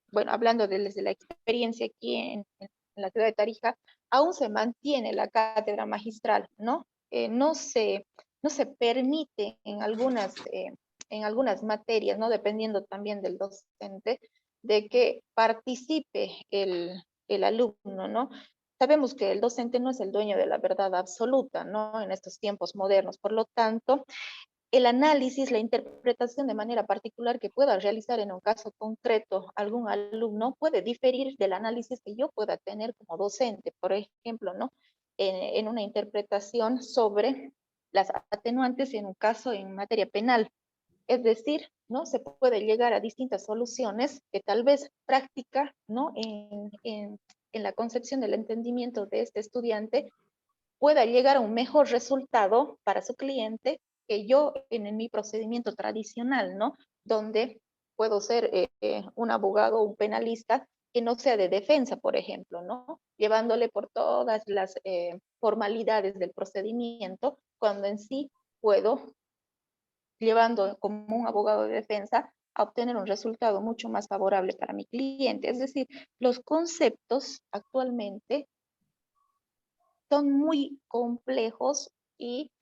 Bueno, hablando desde la experiencia aquí en la ciudad de Tarija, aún se mantiene la cátedra magistral, ¿no? No se permite en algunas materias, ¿no? Dependiendo también del docente, de que participe el alumno, ¿no? Sabemos que el docente no es el dueño de la verdad absoluta, ¿no? En estos tiempos modernos. Por lo tanto, el análisis, la interpretación de manera particular que pueda realizar en un caso concreto algún alumno puede diferir del análisis que yo pueda tener como docente, por ejemplo, ¿no? En una interpretación sobre las atenuantes en un caso en materia penal. Es decir, ¿no? Se puede llegar a distintas soluciones que tal vez práctica, ¿no? En la concepción del entendimiento de este estudiante pueda llegar a un mejor resultado para su cliente que yo en mi procedimiento tradicional, ¿no? Donde puedo ser un abogado o un penalista que no sea de defensa, por ejemplo, ¿no? Llevándole por todas formalidades del procedimiento, cuando en sí puedo, llevando como un abogado de defensa, a obtener un resultado mucho más favorable para mi cliente. Es decir, los conceptos actualmente son muy complejos y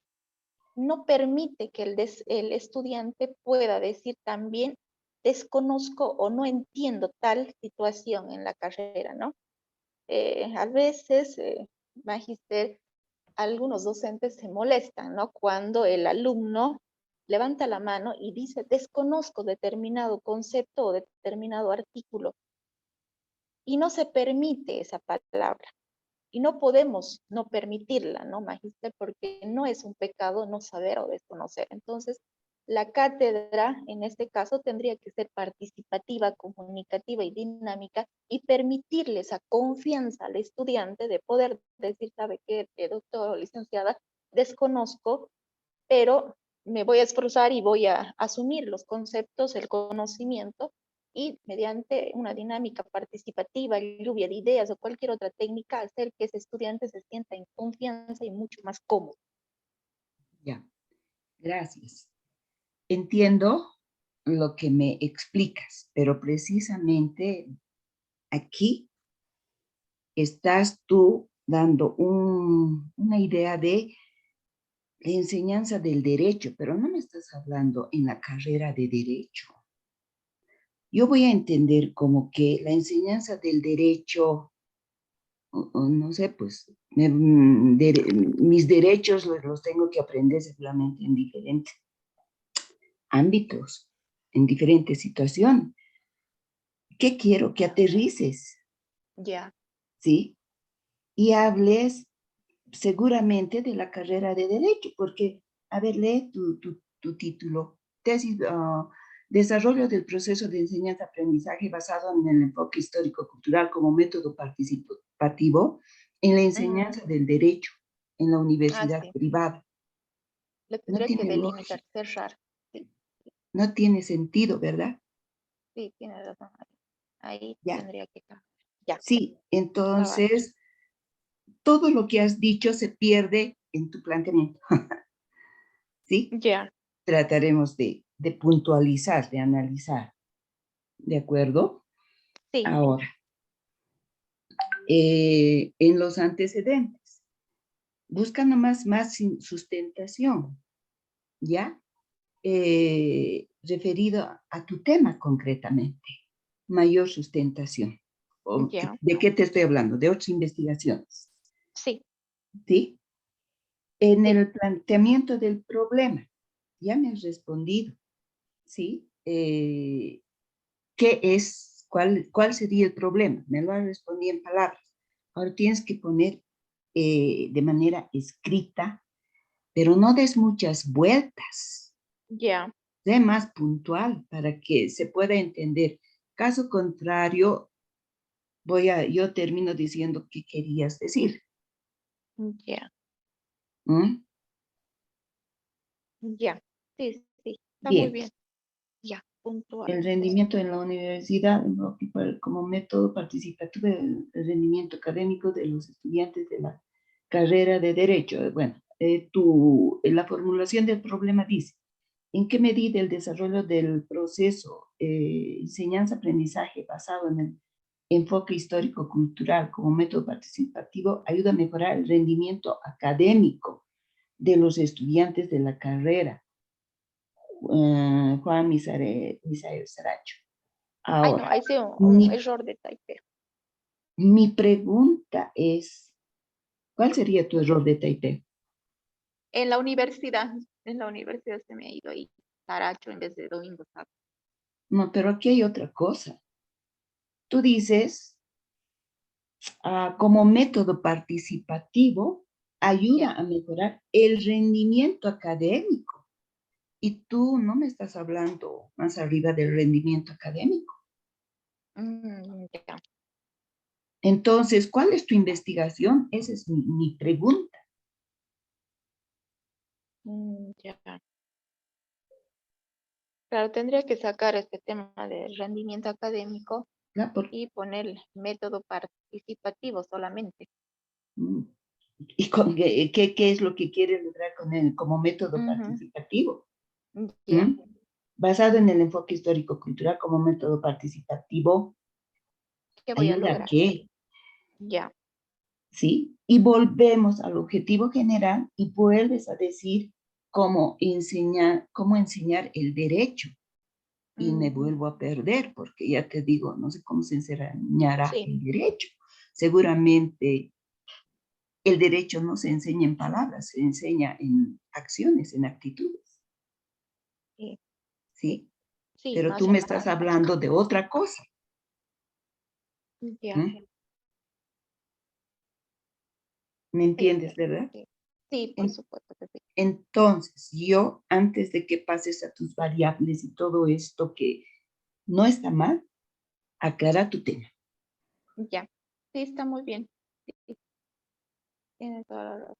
no permite que el estudiante pueda decir también desconozco o no entiendo tal situación en la carrera, ¿no? A veces, Magister, algunos docentes se molestan, ¿no? Cuando el alumno levanta la mano y dice desconozco determinado concepto o determinado artículo y no se permite esa palabra. Y no podemos no permitirla, ¿no, Magister? Porque no es un pecado no saber o desconocer. Entonces, la cátedra, en este caso, tendría que ser participativa, comunicativa y dinámica y permitirle esa confianza al estudiante de poder decir, ¿sabe qué, doctor o licenciada? Desconozco, pero me voy a esforzar y voy a asumir los conceptos, el conocimiento y mediante una dinámica participativa, lluvia de ideas o cualquier otra técnica, hacer que ese estudiante se sienta en confianza y mucho más cómodo. Ya, gracias. Entiendo lo que me explicas, pero precisamente aquí estás tú dando una idea de la enseñanza del derecho, pero no me estás hablando en la carrera de derecho. Yo voy a entender como que la enseñanza del derecho, no sé, pues mis derechos los tengo que aprender seguramente en diferentes ámbitos, en diferentes situaciones. ¿Qué quiero? Que aterrices, Ya. ¿sí? Y hables seguramente de la carrera de Derecho, porque, a ver, lee tu título, tesis, desarrollo del proceso de enseñanza-aprendizaje basado en el enfoque histórico-cultural como método participativo en la enseñanza del derecho en la universidad Sí. privada. Le No tendría que tiene delimitar, lógica, cerrar. Sí, no tiene sentido, ¿verdad? sí, tiene razón. Ahí Ya, tendría que cambiar. Ya, sí, estaba bien. entonces todo lo que has dicho se pierde en tu planteamiento, ¿sí? Ya, Trataremos de puntualizar, de analizar, ¿de acuerdo? sí, Ahora, en los antecedentes, busca nomás más sustentación, ¿ya? Referido a tu tema concretamente, mayor sustentación. ya, ¿De qué te estoy hablando? De otras investigaciones, sí, ¿sí? En sí, el planteamiento del problema, ya me has respondido, ¿sí? ¿Qué es? ¿Cuál sería el problema? Me lo has respondido en palabras. Ahora tienes que poner de manera escrita, pero no des muchas vueltas. ya. Sé más puntual para que se pueda entender. Caso contrario, yo termino diciendo qué querías decir. Ya, ¿Mm? ya. Sí, sí, está muy Bien. bien. Ya, puntual. El rendimiento en la universidad como método participativo del rendimiento académico de los estudiantes de la carrera de Derecho. Bueno, en la formulación del problema dice, ¿en qué medida el desarrollo del proceso enseñanza-aprendizaje basado en el enfoque histórico-cultural como método participativo ayuda a mejorar el rendimiento académico de los estudiantes de la carrera? Juan Misael Saracho. Ay, no, Ahora, ahí sí un mi, error de typeo. mi pregunta es, ¿cuál sería tu error de Taipei? En la universidad se me ha ido ahí Taracho en vez de Domingo Sato. No, pero aquí hay otra cosa. Tú dices, como método participativo, ayuda Ya. a mejorar el rendimiento académico. Y tú no me estás hablando más arriba del rendimiento académico. Ya. Entonces, ¿cuál es tu investigación? Esa es mi pregunta. Ya. Claro, tendría que sacar este tema del rendimiento académico ¿Ya? y poner el método participativo solamente. ¿Y con qué es lo que quiere lograr con él como método Ujú. participativo? Ya, ¿Mm? Basado en el enfoque histórico-cultural como método participativo, ¿qué voy a ¿ayuda a lograr? qué? Ya, ¿Sí? Y volvemos al objetivo general y vuelves a decir cómo enseñar el derecho. Y me ujú, vuelvo a perder, porque ya te digo, no sé cómo se enseñará sí, el derecho. Seguramente el derecho no se enseña en palabras, se enseña en acciones, en actitudes, sí, ¿sí? sí, Pero más tú en me estás práctica. hablando de otra cosa. Ya, ¿Mm? ¿Me sí, entiendes, verdad? sí, sí, por En- supuesto que sí. Entonces, yo, antes de que pases a tus variables y todo esto que no está mal, aclara tu tema, Ya, sí, está muy bien. Sí, sí, tiene toda la razón.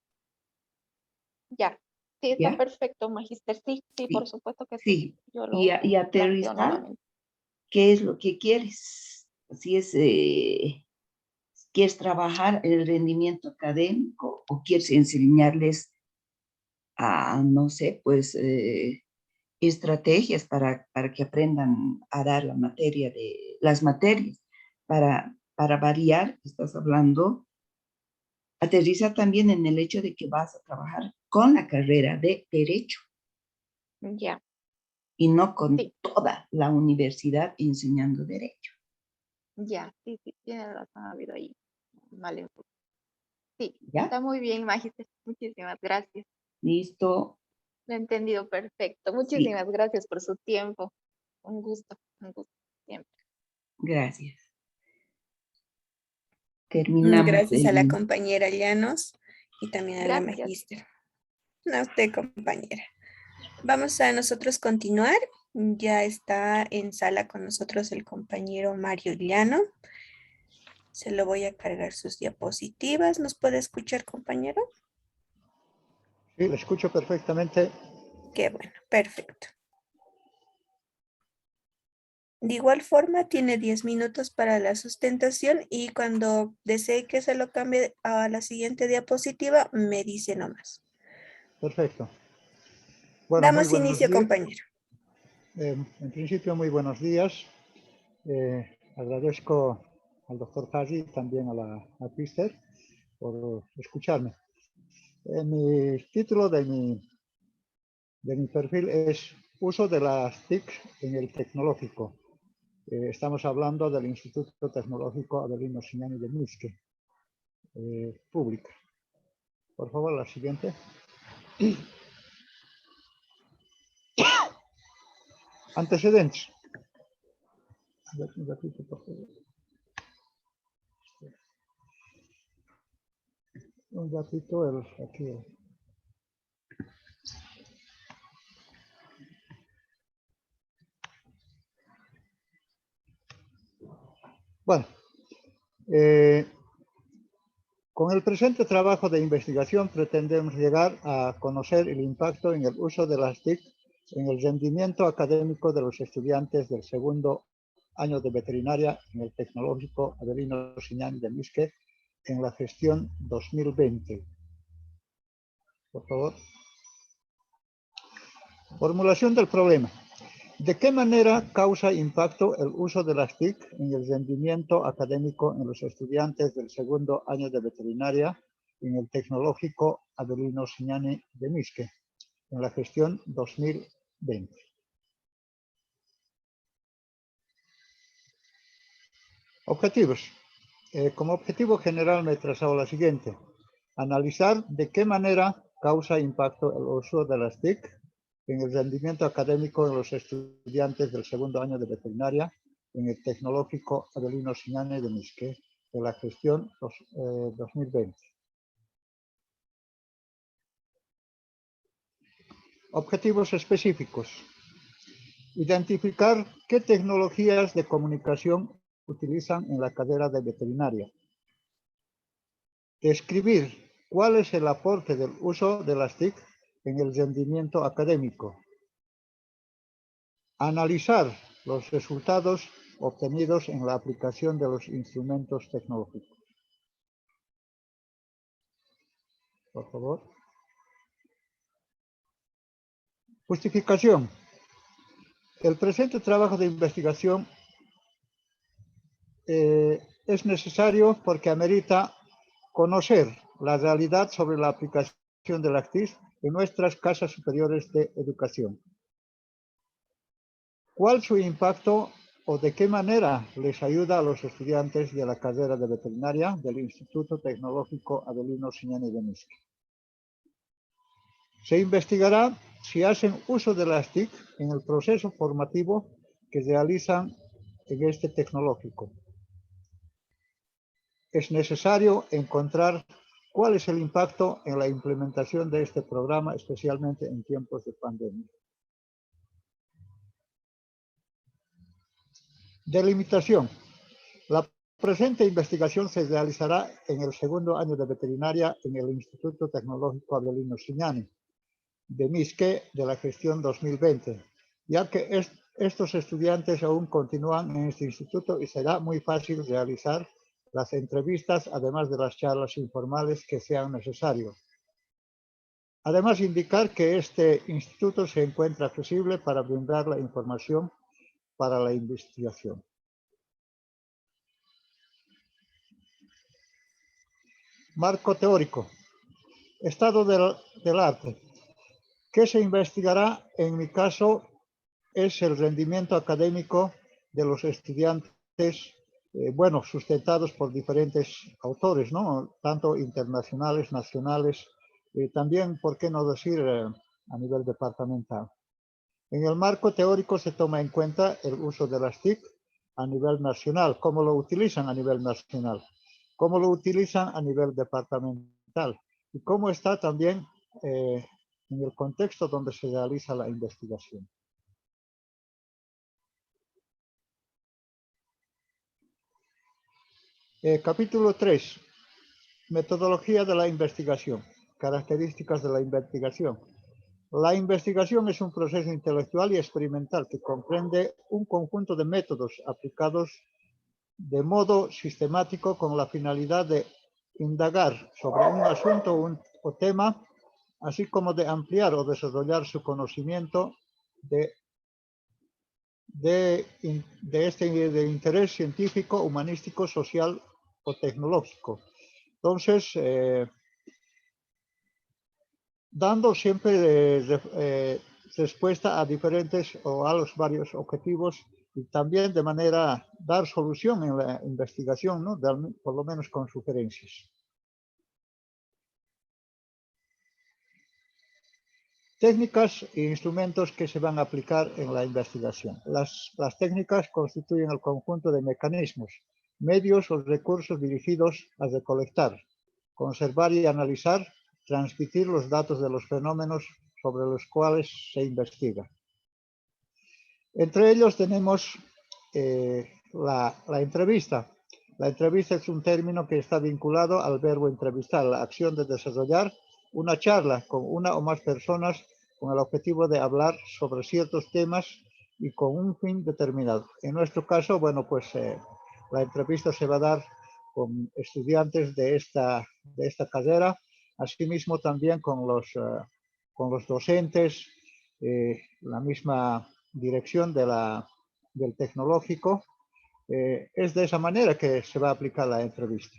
Ya, sí, está ¿ya? perfecto, Magíster. Sí, sí, por Sí, supuesto que sí. sí. Yo Y lo planteo aterrizar, nuevamente. ¿qué es lo que quieres? Si es, ¿quieres trabajar el rendimiento académico o quieres enseñarles a, no sé, pues, estrategias para que aprendan a dar las materias? Para variar, estás hablando, aterriza también en el hecho de que vas a trabajar con la carrera de Derecho Ya, y no con sí, toda la universidad enseñando Derecho. ya, sí, sí, tiene razón, ha habido ahí. Vale, sí, ¿Ya? está muy bien, Magíster. Muchísimas gracias. Listo. Lo he entendido perfecto. Sí, Muchísimas gracias por su tiempo. Un gusto siempre. gracias. Terminamos Gracias a la el... compañera Llanos y también a la Gracias. magíster. A usted, compañera. Vamos a nosotros continuar. Ya está en sala con nosotros el compañero Mario Llano. Se lo voy a cargar sus diapositivas. ¿Nos puede escuchar, compañero? Sí, lo escucho perfectamente. Qué bueno, perfecto. De igual forma, tiene 10 minutos para la sustentación y cuando desee que se lo cambie a la siguiente diapositiva, me dice nomás. Perfecto. Bueno, muy Damos buenos inicio, días. compañero. En principio, muy buenos días. Agradezco al doctor Haji y también a la Pister por escucharme. Mi título de mi perfil es Uso de las TIC en el tecnológico. Estamos hablando del Instituto Tecnológico Avelino Signani de Misque, pública. Por favor, la siguiente. Antecedentes. Un ratito, por favor. Un ratito, aquí. Bueno, con el presente trabajo de investigación pretendemos llegar a conocer el impacto en el uso de las TIC en el rendimiento académico de los estudiantes del segundo año de veterinaria en el Tecnológico Avelino Signani de Misque en la gestión 2020. Por favor. Formulación del problema. ¿De qué manera causa impacto el uso de las TIC en el rendimiento académico en los estudiantes del segundo año de veterinaria en el Tecnológico Avelino Signani de Misque, en la gestión 2020? Objetivos. Como objetivo general me he trazado la siguiente. Analizar de qué manera causa impacto el uso de las TIC en el rendimiento académico de los estudiantes del segundo año de veterinaria en el Tecnológico Avelino Signani de Misque, de la gestión 2020. Objetivos específicos. Identificar qué tecnologías de comunicación utilizan en la carrera de veterinaria. Describir cuál es el aporte del uso de las TIC en el rendimiento académico. Analizar los resultados obtenidos en la aplicación de los instrumentos tecnológicos. por favor. Justificación. El presente trabajo de investigación es necesario porque amerita conocer la realidad sobre la aplicación de las TIC en nuestras casas superiores de educación. ¿Cuál su impacto o de qué manera les ayuda a los estudiantes de la carrera de veterinaria del Instituto Tecnológico Avelino Siñani de Misque? Se investigará si hacen uso de las TIC en el proceso formativo que realizan en este tecnológico. Es necesario encontrar cuál es el impacto en la implementación de este programa, especialmente en tiempos de pandemia. Delimitación. La presente investigación se realizará en el segundo año de veterinaria en el Instituto Tecnológico Avelino Siñani de Misque de la gestión 2020, ya que estos estudiantes aún continúan en este instituto y será muy fácil realizar las entrevistas, además de las charlas informales que sean necesarios. Además, indicar que este instituto se encuentra accesible para brindar la información para la investigación. Marco teórico. Estado del arte. ¿Qué se investigará? En mi caso, es el rendimiento académico de los estudiantes, sustentados por diferentes autores, ¿no? Tanto internacionales, nacionales, también, ¿por qué no decir, a nivel departamental? En el marco teórico se toma en cuenta el uso de las TIC a nivel nacional, cómo lo utilizan a nivel nacional, cómo lo utilizan a nivel departamental y cómo está también en el contexto donde se realiza la investigación. Capítulo 3. Metodología de la investigación. Características de la investigación. La investigación es un proceso intelectual y experimental que comprende un conjunto de métodos aplicados de modo sistemático con la finalidad de indagar sobre un asunto o tema, así como de ampliar o desarrollar su conocimiento de interés científico, humanístico, social o tecnológico. Entonces, dando siempre respuesta a diferentes o a los varios objetivos y también de manera dar solución en la investigación, ¿no? Por lo menos con sugerencias. Técnicas e instrumentos que se van a aplicar en la investigación. Las técnicas constituyen el conjunto de mecanismos, medios o recursos dirigidos a recolectar, conservar y analizar, transmitir los datos de los fenómenos sobre los cuales se investiga. Entre ellos tenemos la entrevista. La entrevista es un término que está vinculado al verbo entrevistar, la acción de desarrollar una charla con una o más personas con el objetivo de hablar sobre ciertos temas y con un fin determinado. En nuestro caso, bueno, pues la entrevista se va a dar con estudiantes de esta carrera, asimismo también con los docentes, la misma dirección del tecnológico. Es de esa manera que se va a aplicar la entrevista.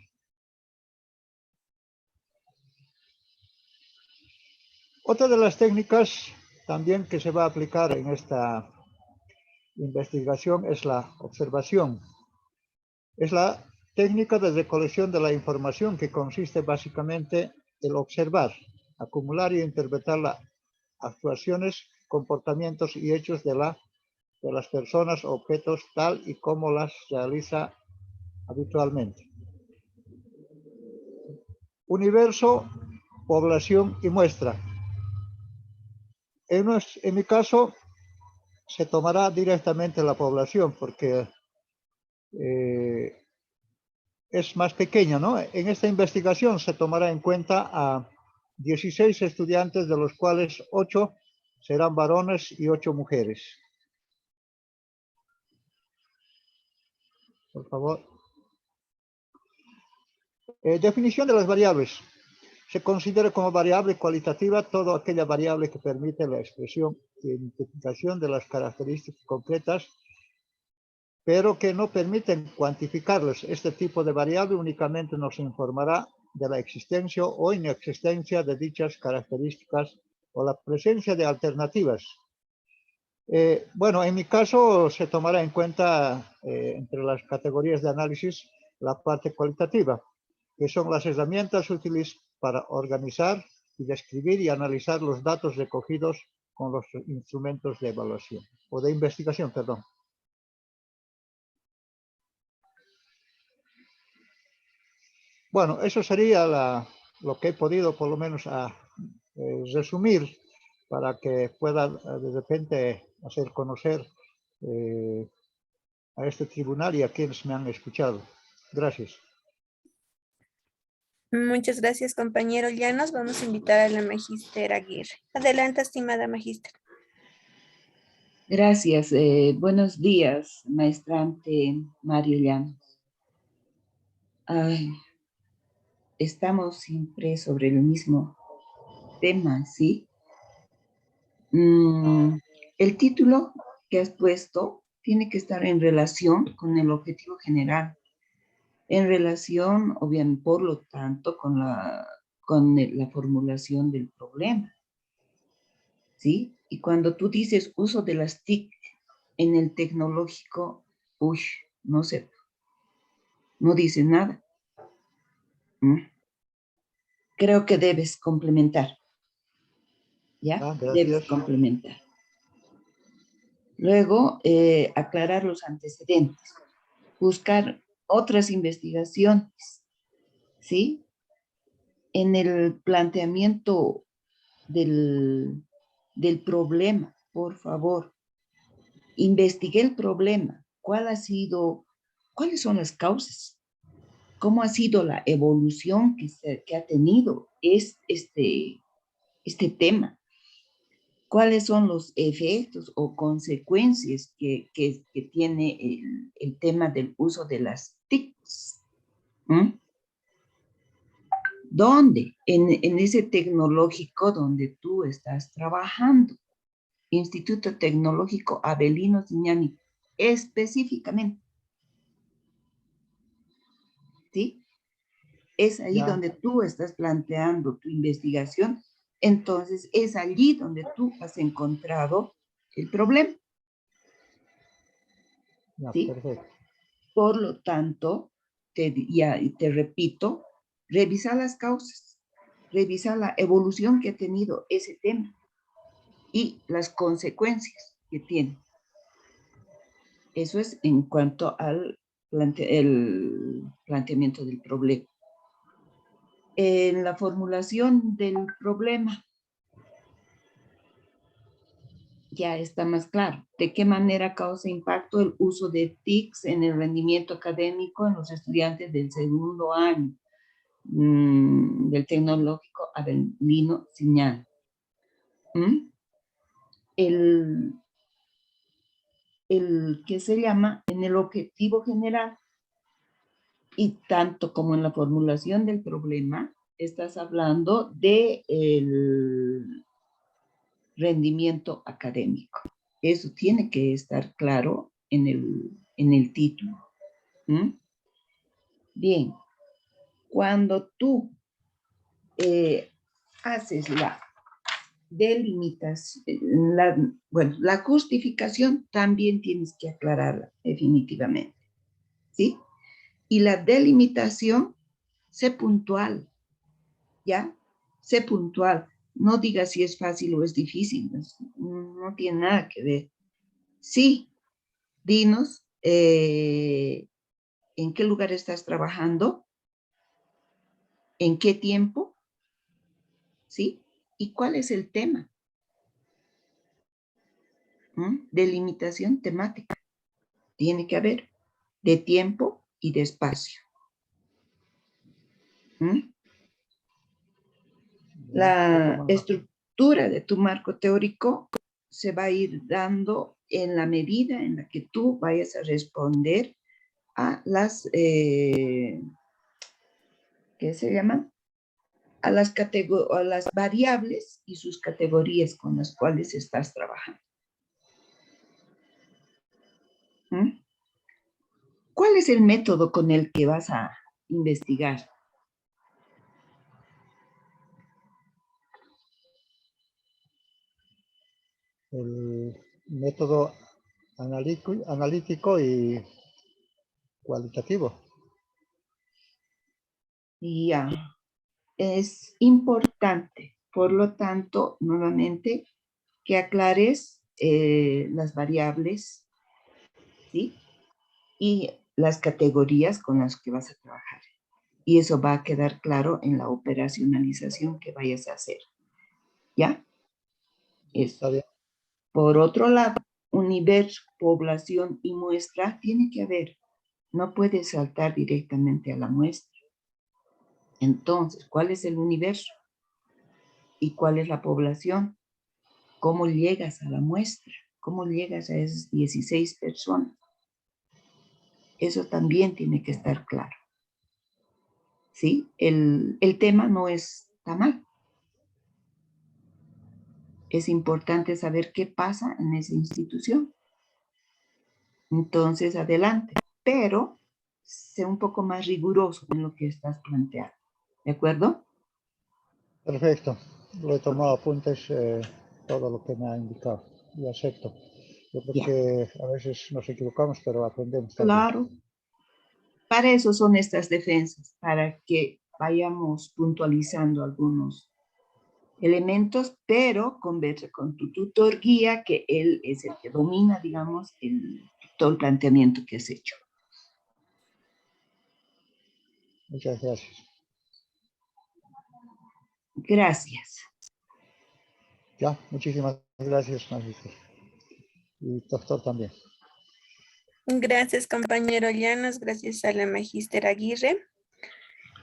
Otra de las técnicas también que se va a aplicar en esta investigación es la observación. Es la técnica de recolección de la información que consiste básicamente en observar, acumular y interpretar las actuaciones, comportamientos y hechos de las personas o objetos tal y como las realiza habitualmente. Universo, población y muestra. En mi caso, se tomará directamente la población porque es más pequeña, ¿no? En esta investigación se tomará en cuenta a 16 estudiantes, de los cuales 8 serán varones y 8 mujeres. Por favor. Definición de las variables. se considere como variable cualitativa toda aquella variable que permite la expresión y identificación de las características concretas, pero que no permiten cuantificarlas. Este tipo de variable únicamente nos informará de la existencia o inexistencia de dichas características o la presencia de alternativas. Bueno, en mi caso se tomará en cuenta entre las categorías de análisis la parte cualitativa, que son las herramientas útiles para organizar y describir y analizar los datos recogidos con los instrumentos de evaluación o de investigación, perdón. Bueno, eso sería lo que he podido por lo menos resumir para que pueda de repente hacer conocer a este tribunal y a quienes me han escuchado. Gracias. Muchas gracias, compañero Llanos. Vamos a invitar a la magíster Aguirre. Adelante, estimada magíster. Gracias. Buenos días, maestrante Mario Llanos. Ay, estamos siempre sobre el mismo tema, ¿sí? El título que has puesto tiene que estar en relación con el objetivo general, en relación, obviamente, por lo tanto, con la formulación del problema, ¿sí? Y cuando tú dices uso de las TIC en el tecnológico, uy, no sé, no dice nada. Creo que debes complementar, ¿ya? Debes complementar. Luego, aclarar los antecedentes, buscar otras investigaciones, ¿sí? En el planteamiento del problema, por favor, investigue el problema, cuáles son las causas, cómo ha sido la evolución que ha tenido este tema, cuáles son los efectos o consecuencias que tiene el tema del uso de las TICs. ¿Dónde? En ese tecnológico donde tú estás trabajando. Instituto Tecnológico Avelino Ziñani, específicamente. ¿Sí? Es ahí donde tú estás planteando tu investigación. Entonces, es allí donde tú has encontrado el problema. ¿Sí? Perfecto. Por lo tanto, te repito, revisa las causas, revisa la evolución que ha tenido ese tema y las consecuencias que tiene. Eso es en cuanto al planteamiento del problema. En la formulación del problema, ya está más claro. ¿De qué manera causa impacto el uso de TICs en el rendimiento académico en los estudiantes del segundo año del Tecnológico Avelino Ziñani? El que se llama en el objetivo general, y tanto como en la formulación del problema, estás hablando de el rendimiento académico. Eso tiene que estar claro en el título. Bien, cuando tú haces la delimitación, la justificación también tienes que aclararla definitivamente, ¿sí? Y la delimitación, sé puntual, ¿ya? Sé puntual. No digas si es fácil o es difícil, no tiene nada que ver. Sí, dinos en qué lugar estás trabajando, en qué tiempo, ¿sí? ¿Y cuál es el tema? Delimitación temática. Tiene que haber de tiempo y de espacio. La estructura de tu marco teórico se va a ir dando en la medida en la que tú vayas a responder a las, ¿qué se llaman? a las variables y sus categorías con las cuales estás trabajando. ¿Mm? ¿Cuál es el método con el que vas a investigar? El método analítico y cualitativo. Ya, es importante, por lo tanto, nuevamente, que aclares las variables, ¿sí? Y las categorías con las que vas a trabajar. Y eso va a quedar claro en la operacionalización que vayas a hacer. ¿Ya? Eso. Está bien. Por otro lado, universo, población y muestra tiene que haber. No puedes saltar directamente a la muestra. Entonces, ¿cuál es el universo? ¿Y cuál es la población? ¿Cómo llegas a la muestra? ¿Cómo llegas a esas 16 personas? Eso también tiene que estar claro. ¿Sí? El tema no está mal. Es importante saber qué pasa en esa institución. Entonces, adelante. Pero sé un poco más riguroso en lo que estás planteando. ¿De acuerdo? Perfecto. Lo he tomado apuntes, todo lo que me ha indicado. Y acepto. Yo creo Ya. que a veces nos equivocamos, pero aprendemos también. Claro. Para eso son estas defensas, para que vayamos puntualizando algunos elementos, pero conversa con tu tutor guía, que él es el que domina, digamos, todo el planteamiento que has hecho. Muchas gracias. Gracias. Ya, muchísimas gracias, magíster. Y doctor también. Gracias, compañero Llanos. Gracias a la magíster Aguirre.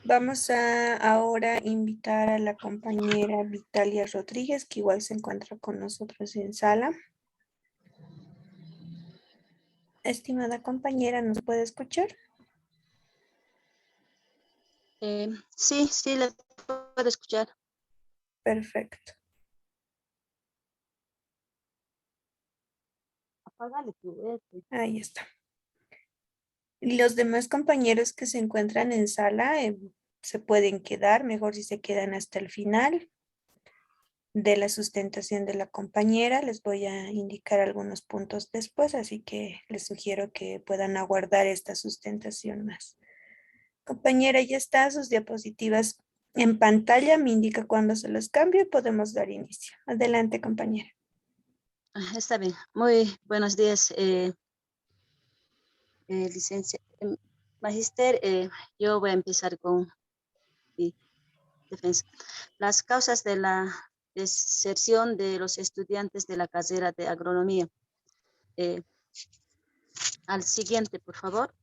Vamos a ahora invitar a la compañera Vitalia Rodríguez, que igual se encuentra con nosotros en sala. Estimada compañera, ¿nos puede escuchar? Sí, le puedo escuchar. Perfecto. Apágale tu Ahí está. Los demás compañeros que se encuentran en sala se pueden quedar, mejor si se quedan hasta el final de la sustentación de la compañera. Les voy a indicar algunos puntos después, así que les sugiero que puedan aguardar esta sustentación más. Compañera, ya está, sus diapositivas en pantalla, me indica cuando se los cambio y podemos dar inicio. Adelante, compañera. Está bien. Muy buenos días, magíster. Yo voy a empezar con mi defensa. Las causas de la deserción de los estudiantes de la carrera de agronomía. Al siguiente, por favor.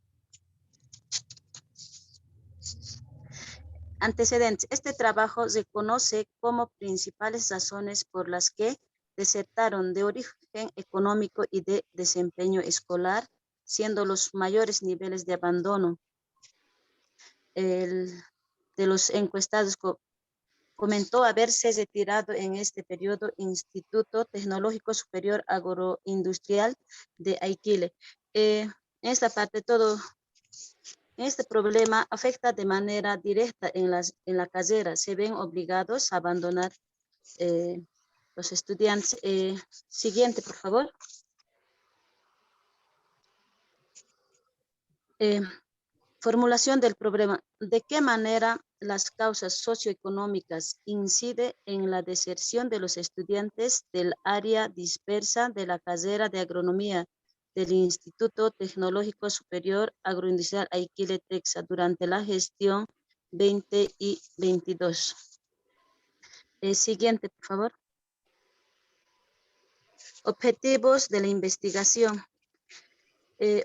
Antecedentes. Este trabajo se conoce como principales razones por las que desertaron de origen económico y de desempeño escolar, siendo los mayores niveles de abandono. De los encuestados comentó haberse retirado en este periodo Instituto Tecnológico Superior Agroindustrial de Aiquile. En esta parte este problema afecta de manera directa en la carrera. Se ven obligados a abandonar los estudiantes. Siguiente, por favor. Formulación del problema. ¿De qué manera las causas socioeconómicas inciden en la deserción de los estudiantes del área dispersa de la carrera de agronomía del Instituto Tecnológico Superior Agroindustrial Aiquile, Texas, durante la gestión 20 y 22? Siguiente, por favor. Objetivos de la investigación.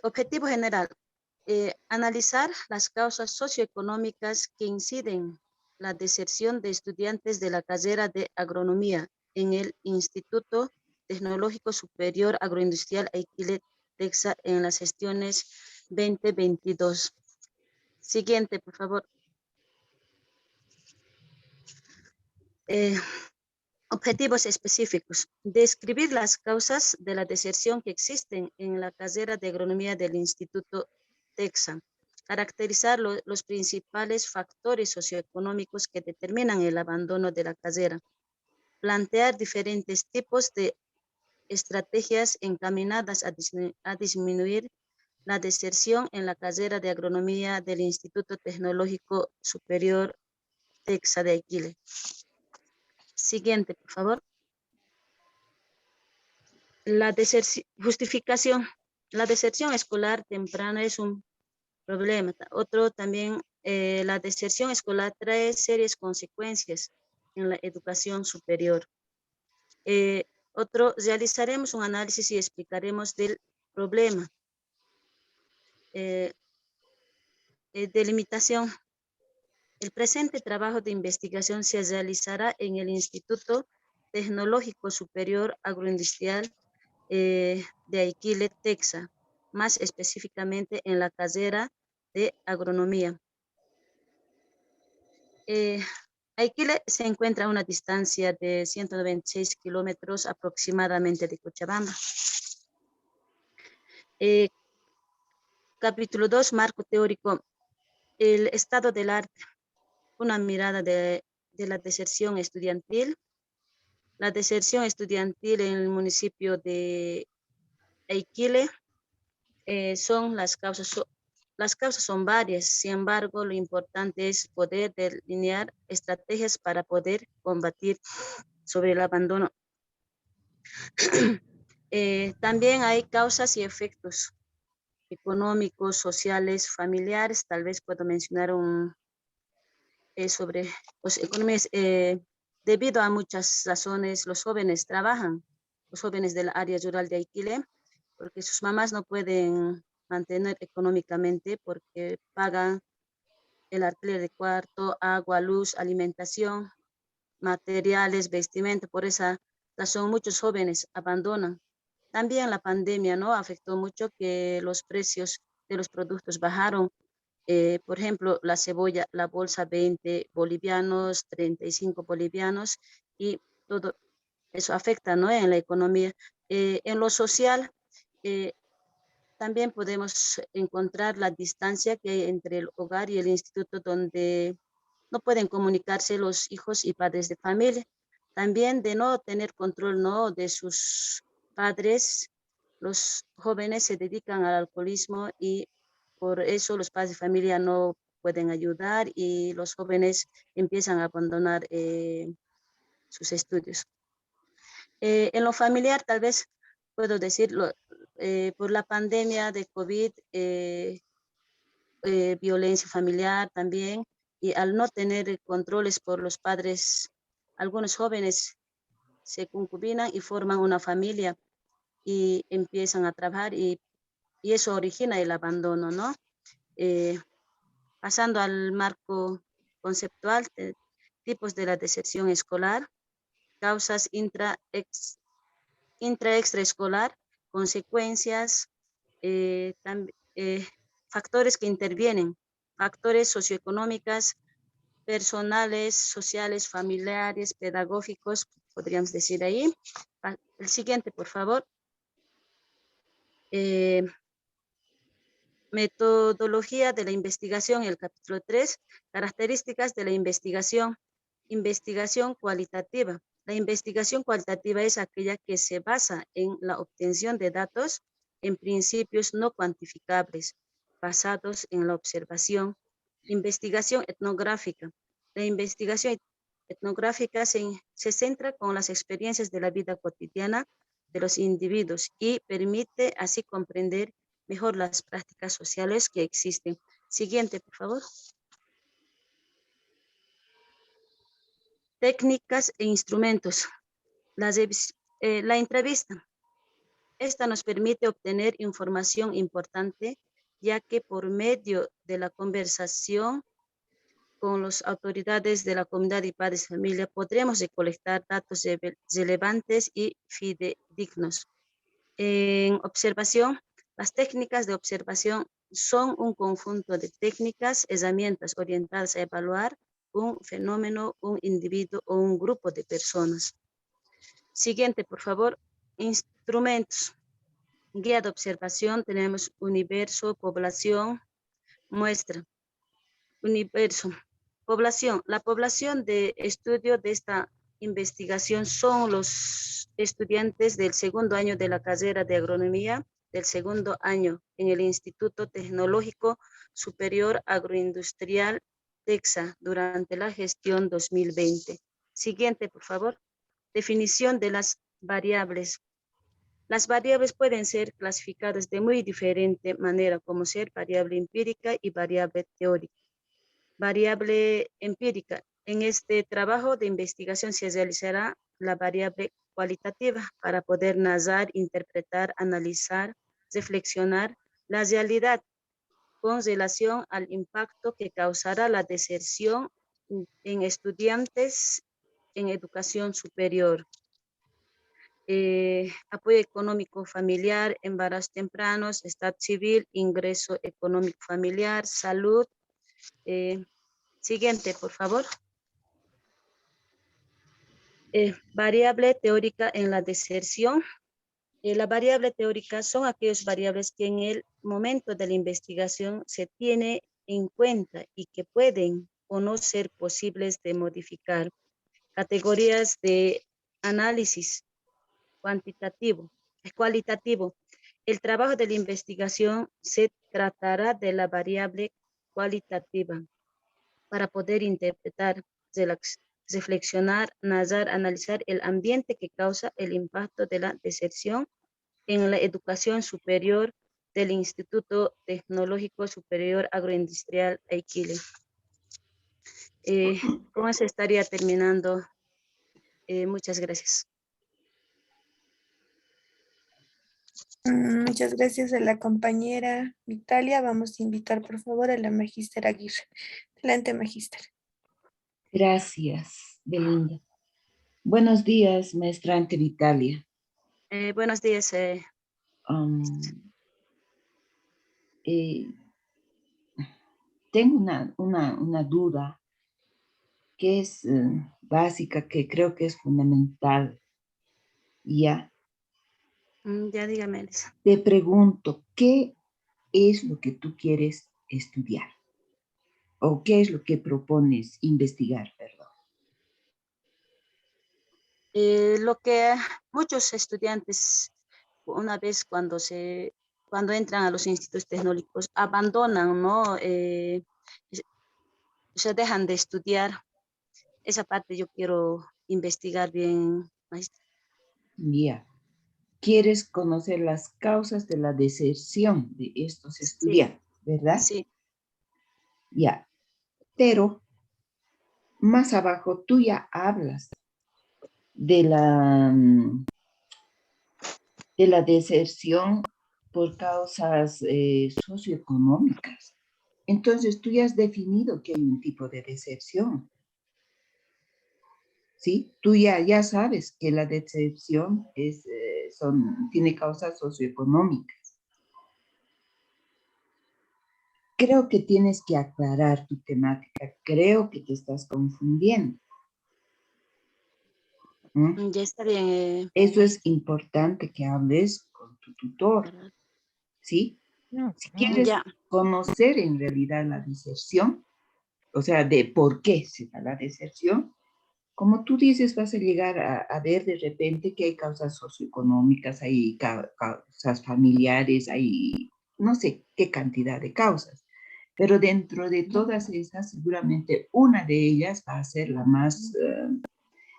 Objetivo general. Analizar las causas socioeconómicas que inciden en la deserción de estudiantes de la carrera de agronomía en el Instituto Tecnológico Superior Agroindustrial Aiquile, Texas, en las gestiones 2022. Siguiente, por favor. Objetivos específicos. Describir las causas de la deserción que existen en la carrera de agronomía del Instituto TEXA. Caracterizar los principales factores socioeconómicos que determinan el abandono de la carrera. Plantear diferentes tipos de estrategias encaminadas a disminuir la deserción en la carrera de agronomía del Instituto Tecnológico Superior TEXA de Iquile. Siguiente, por favor. La justificación. La deserción escolar temprana es un problema. Otro también, la deserción escolar trae serias consecuencias en la educación superior. Realizaremos un análisis y explicaremos del problema. Delimitación. El presente trabajo de investigación se realizará en el Instituto Tecnológico Superior Agroindustrial de Iquile, TEXA, más específicamente en la carrera de agronomía. Iquile se encuentra a una distancia de 196 kilómetros aproximadamente de Cochabamba. Capítulo 2, marco teórico, el estado del arte, una mirada de la deserción estudiantil. La deserción estudiantil en el municipio de Iquile son las causas son varias, sin embargo, lo importante es poder delinear estrategias para poder combatir sobre el abandono. También hay causas y efectos económicos, sociales, familiares. Tal vez puedo mencionar sobre las economías. Debido a muchas razones, los jóvenes trabajan, los jóvenes del área rural de Iquile, porque sus mamás no pueden mantener económicamente porque pagan el alquiler de cuarto, agua, luz, alimentación, materiales, vestimenta. Por esa razón muchos jóvenes abandonan. También la pandemia, ¿no?, afectó mucho que los precios de los productos bajaron. Por ejemplo, la cebolla, la bolsa 20 bolivianos, 35 bolivianos, y todo eso afecta, ¿no?, en la economía. En lo social, también podemos encontrar la distancia que hay entre el hogar y el instituto, donde no pueden comunicarse los hijos y padres de familia. También de no tener control, ¿no?, de sus padres, los jóvenes se dedican al alcoholismo y por eso los padres de familia no pueden ayudar y los jóvenes empiezan a abandonar sus estudios. En lo familiar, tal vez puedo decirlo, por la pandemia de COVID, violencia familiar también, y al no tener controles por los padres, algunos jóvenes se concubinan y forman una familia y empiezan a trabajar y eso origina el abandono, ¿no? Pasando al marco conceptual, tipos de la deserción escolar, causas intra-extraescolar, consecuencias, factores que intervienen, factores socioeconómicos, personales, sociales, familiares, pedagógicos, podríamos decir ahí. El siguiente, por favor. Metodología de la investigación, el capítulo 3, características de la investigación. Investigación cualitativa. La investigación cualitativa es aquella que se basa en la obtención de datos en principios no cuantificables, basados en la observación. Investigación etnográfica. La investigación etnográfica se centra con las experiencias de la vida cotidiana de los individuos y permite así comprender mejor las prácticas sociales que existen. Siguiente, por favor. Técnicas e instrumentos. La entrevista. Esta nos permite obtener información importante, ya que por medio de la conversación con las autoridades de la comunidad y padres de familia podremos recolectar datos relevantes y fidedignos. En observación, las técnicas de observación son un conjunto de técnicas, herramientas orientadas a evaluar un fenómeno, un individuo o un grupo de personas. Siguiente, por favor. Instrumentos. Guía de observación, tenemos universo, población, muestra. Universo. Población. La población de estudio de esta investigación son los estudiantes del segundo año de la carrera de agronomía, del segundo año en el Instituto Tecnológico Superior Agroindustrial TEXA durante la gestión 2020. Siguiente, por favor. Definición de las variables. Las variables pueden ser clasificadas de muy diferente manera, como ser variable empírica y variable teórica. Variable empírica. En este trabajo de investigación se realizará la variable cualitativa para poder narrar, interpretar, analizar, reflexionar la realidad con relación al impacto que causará la deserción en estudiantes en educación superior. Apoyo económico familiar, embarazos tempranos, estado civil, ingreso económico familiar, salud. Siguiente, por favor. Variable teórica en la deserción. La variable teórica son aquellas variables que en el momento de la investigación se tiene en cuenta y que pueden o no ser posibles de modificar. Categorías de análisis cuantitativo, cualitativo. El trabajo de la investigación se tratará de la variable cualitativa para poder interpretar, reflexionar, narrar, analizar el ambiente que causa el impacto de la deserción en la educación superior del Instituto Tecnológico Superior Agroindustrial Aikile. Con eso estaría terminando. Muchas gracias. Muchas gracias a la compañera Vitalia. Vamos a invitar, por favor, a la magíster Aguirre. Adelante, magíster. Gracias, Belinda. Buenos días, maestrante Vitalia. Buenos días. Tengo una duda que es básica, que creo que es fundamental. Ya. Ya dígame, Elisa. Te pregunto, ¿qué es lo que tú quieres estudiar? ¿O qué es lo que propones investigar, perdón? Lo que muchos estudiantes, una vez cuando entran a los institutos tecnológicos, abandonan, ¿no? Se dejan de estudiar. Esa parte yo quiero investigar bien, maestra. Ya. ¿Quieres conocer las causas de la deserción de estos estudiantes, verdad? Sí. Ya. Pero más abajo tú ya hablas de la deserción por causas socioeconómicas. Entonces tú ya has definido que hay un tipo de deserción. ¿Sí? Tú ya sabes que la deserción tiene causas socioeconómicas. Creo que tienes que aclarar tu temática. Creo que te estás confundiendo. ¿Mm? Ya está bien. Eso es importante que hables con tu tutor. ¿Sí? Si quieres conocer en realidad la deserción, o sea, de por qué se da la deserción, como tú dices, vas a llegar a ver de repente que hay causas socioeconómicas, hay causas familiares, hay no sé qué cantidad de causas. Pero dentro de todas esas, seguramente una de ellas va a ser la más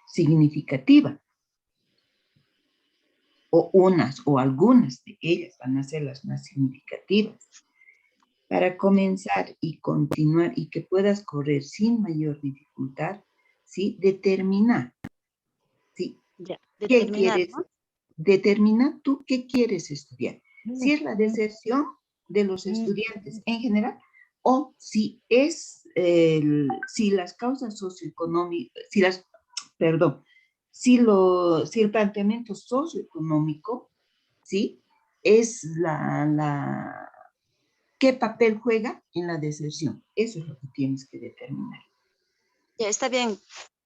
significativa. O algunas de ellas van a ser las más significativas. Para comenzar y continuar y que puedas correr sin mayor dificultad, ¿sí? Determinar. ¿Sí? Ya, ¿Qué quieres? ¿no? Determina tú qué quieres estudiar. Si es la deserción de los estudiantes en general o si es, si las causas socioeconómicas, si el planteamiento socioeconómico, ¿sí? Es ¿qué papel juega en la deserción? Eso es lo que tienes que determinar. Ya está bien.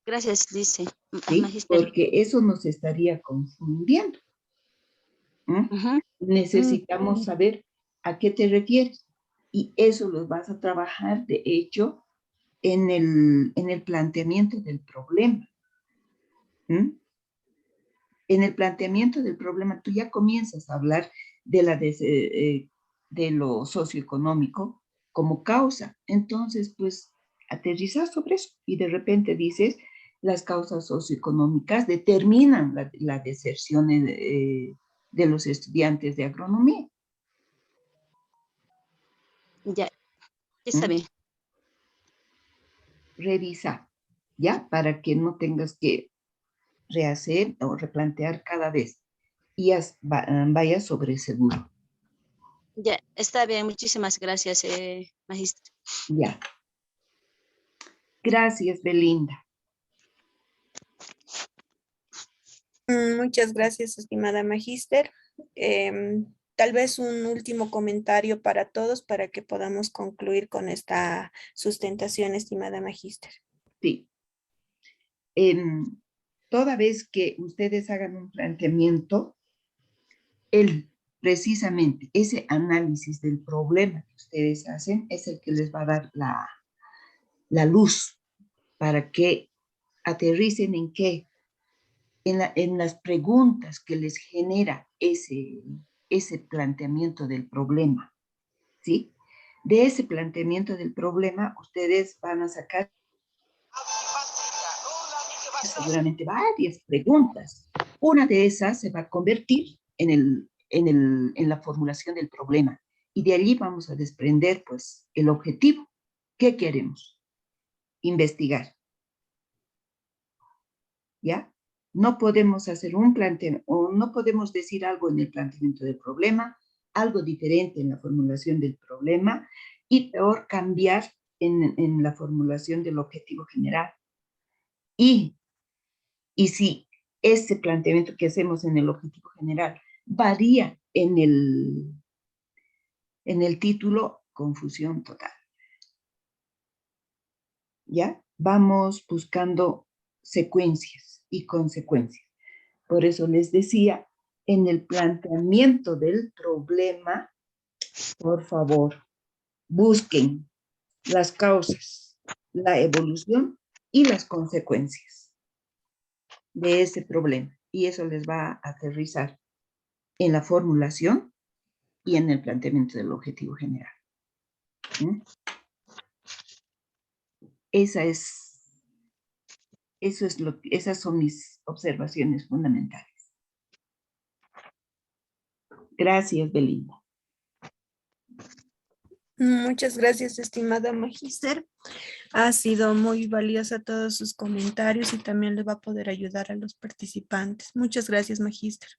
Gracias, dice. ¿sí? Magister. Porque eso nos estaría confundiendo. ¿Mm? Ujú. Necesitamos saber a qué te refieres. Y eso lo vas a trabajar, de hecho, en el planteamiento del problema. ¿Mm? En el planteamiento del problema, tú ya comienzas a hablar de lo socioeconómico como causa. Entonces, pues, aterrizas sobre eso y de repente dices, las causas socioeconómicas determinan la deserción de los estudiantes de agronomía. Ya, está ¿Mm? bien. Revisa, ¿ya? Para que no tengas que rehacer o replantear cada vez y vaya sobre seguro. Ya, está bien. Muchísimas gracias, Magister. Ya. Gracias, Belinda. Muchas gracias, estimada magíster. Tal vez un último comentario para todos para que podamos concluir con esta sustentación, estimada magíster. Sí. Toda vez que ustedes hagan un planteamiento, precisamente ese análisis del problema que ustedes hacen es el que les va a dar la luz para que aterricen en qué, en las preguntas que les genera ese planteamiento del problema, ¿sí? De ese planteamiento del problema, ustedes van a sacar seguramente varias preguntas. Una de esas se va a convertir en la formulación del problema y de allí vamos a desprender, pues, el objetivo. ¿Qué queremos? Investigar. ¿Ya? No podemos hacer o no podemos decir algo en el planteamiento del problema, algo diferente en la formulación del problema y peor cambiar en la formulación del objetivo general. Y si ese planteamiento que hacemos en el objetivo general varía en el título, confusión total. ¿Ya? Vamos buscando secuencias y consecuencias. Por eso les decía, en el planteamiento del problema, por favor, busquen las causas, la evolución y las consecuencias de ese problema. Y eso les va a aterrizar en la formulación y en el planteamiento del objetivo general. ¿Mm? Esas son mis observaciones fundamentales. Gracias, Belinda. Muchas gracias, estimada magíster. Ha sido muy valiosa todos sus comentarios y también le va a poder ayudar a los participantes. Muchas gracias, magíster.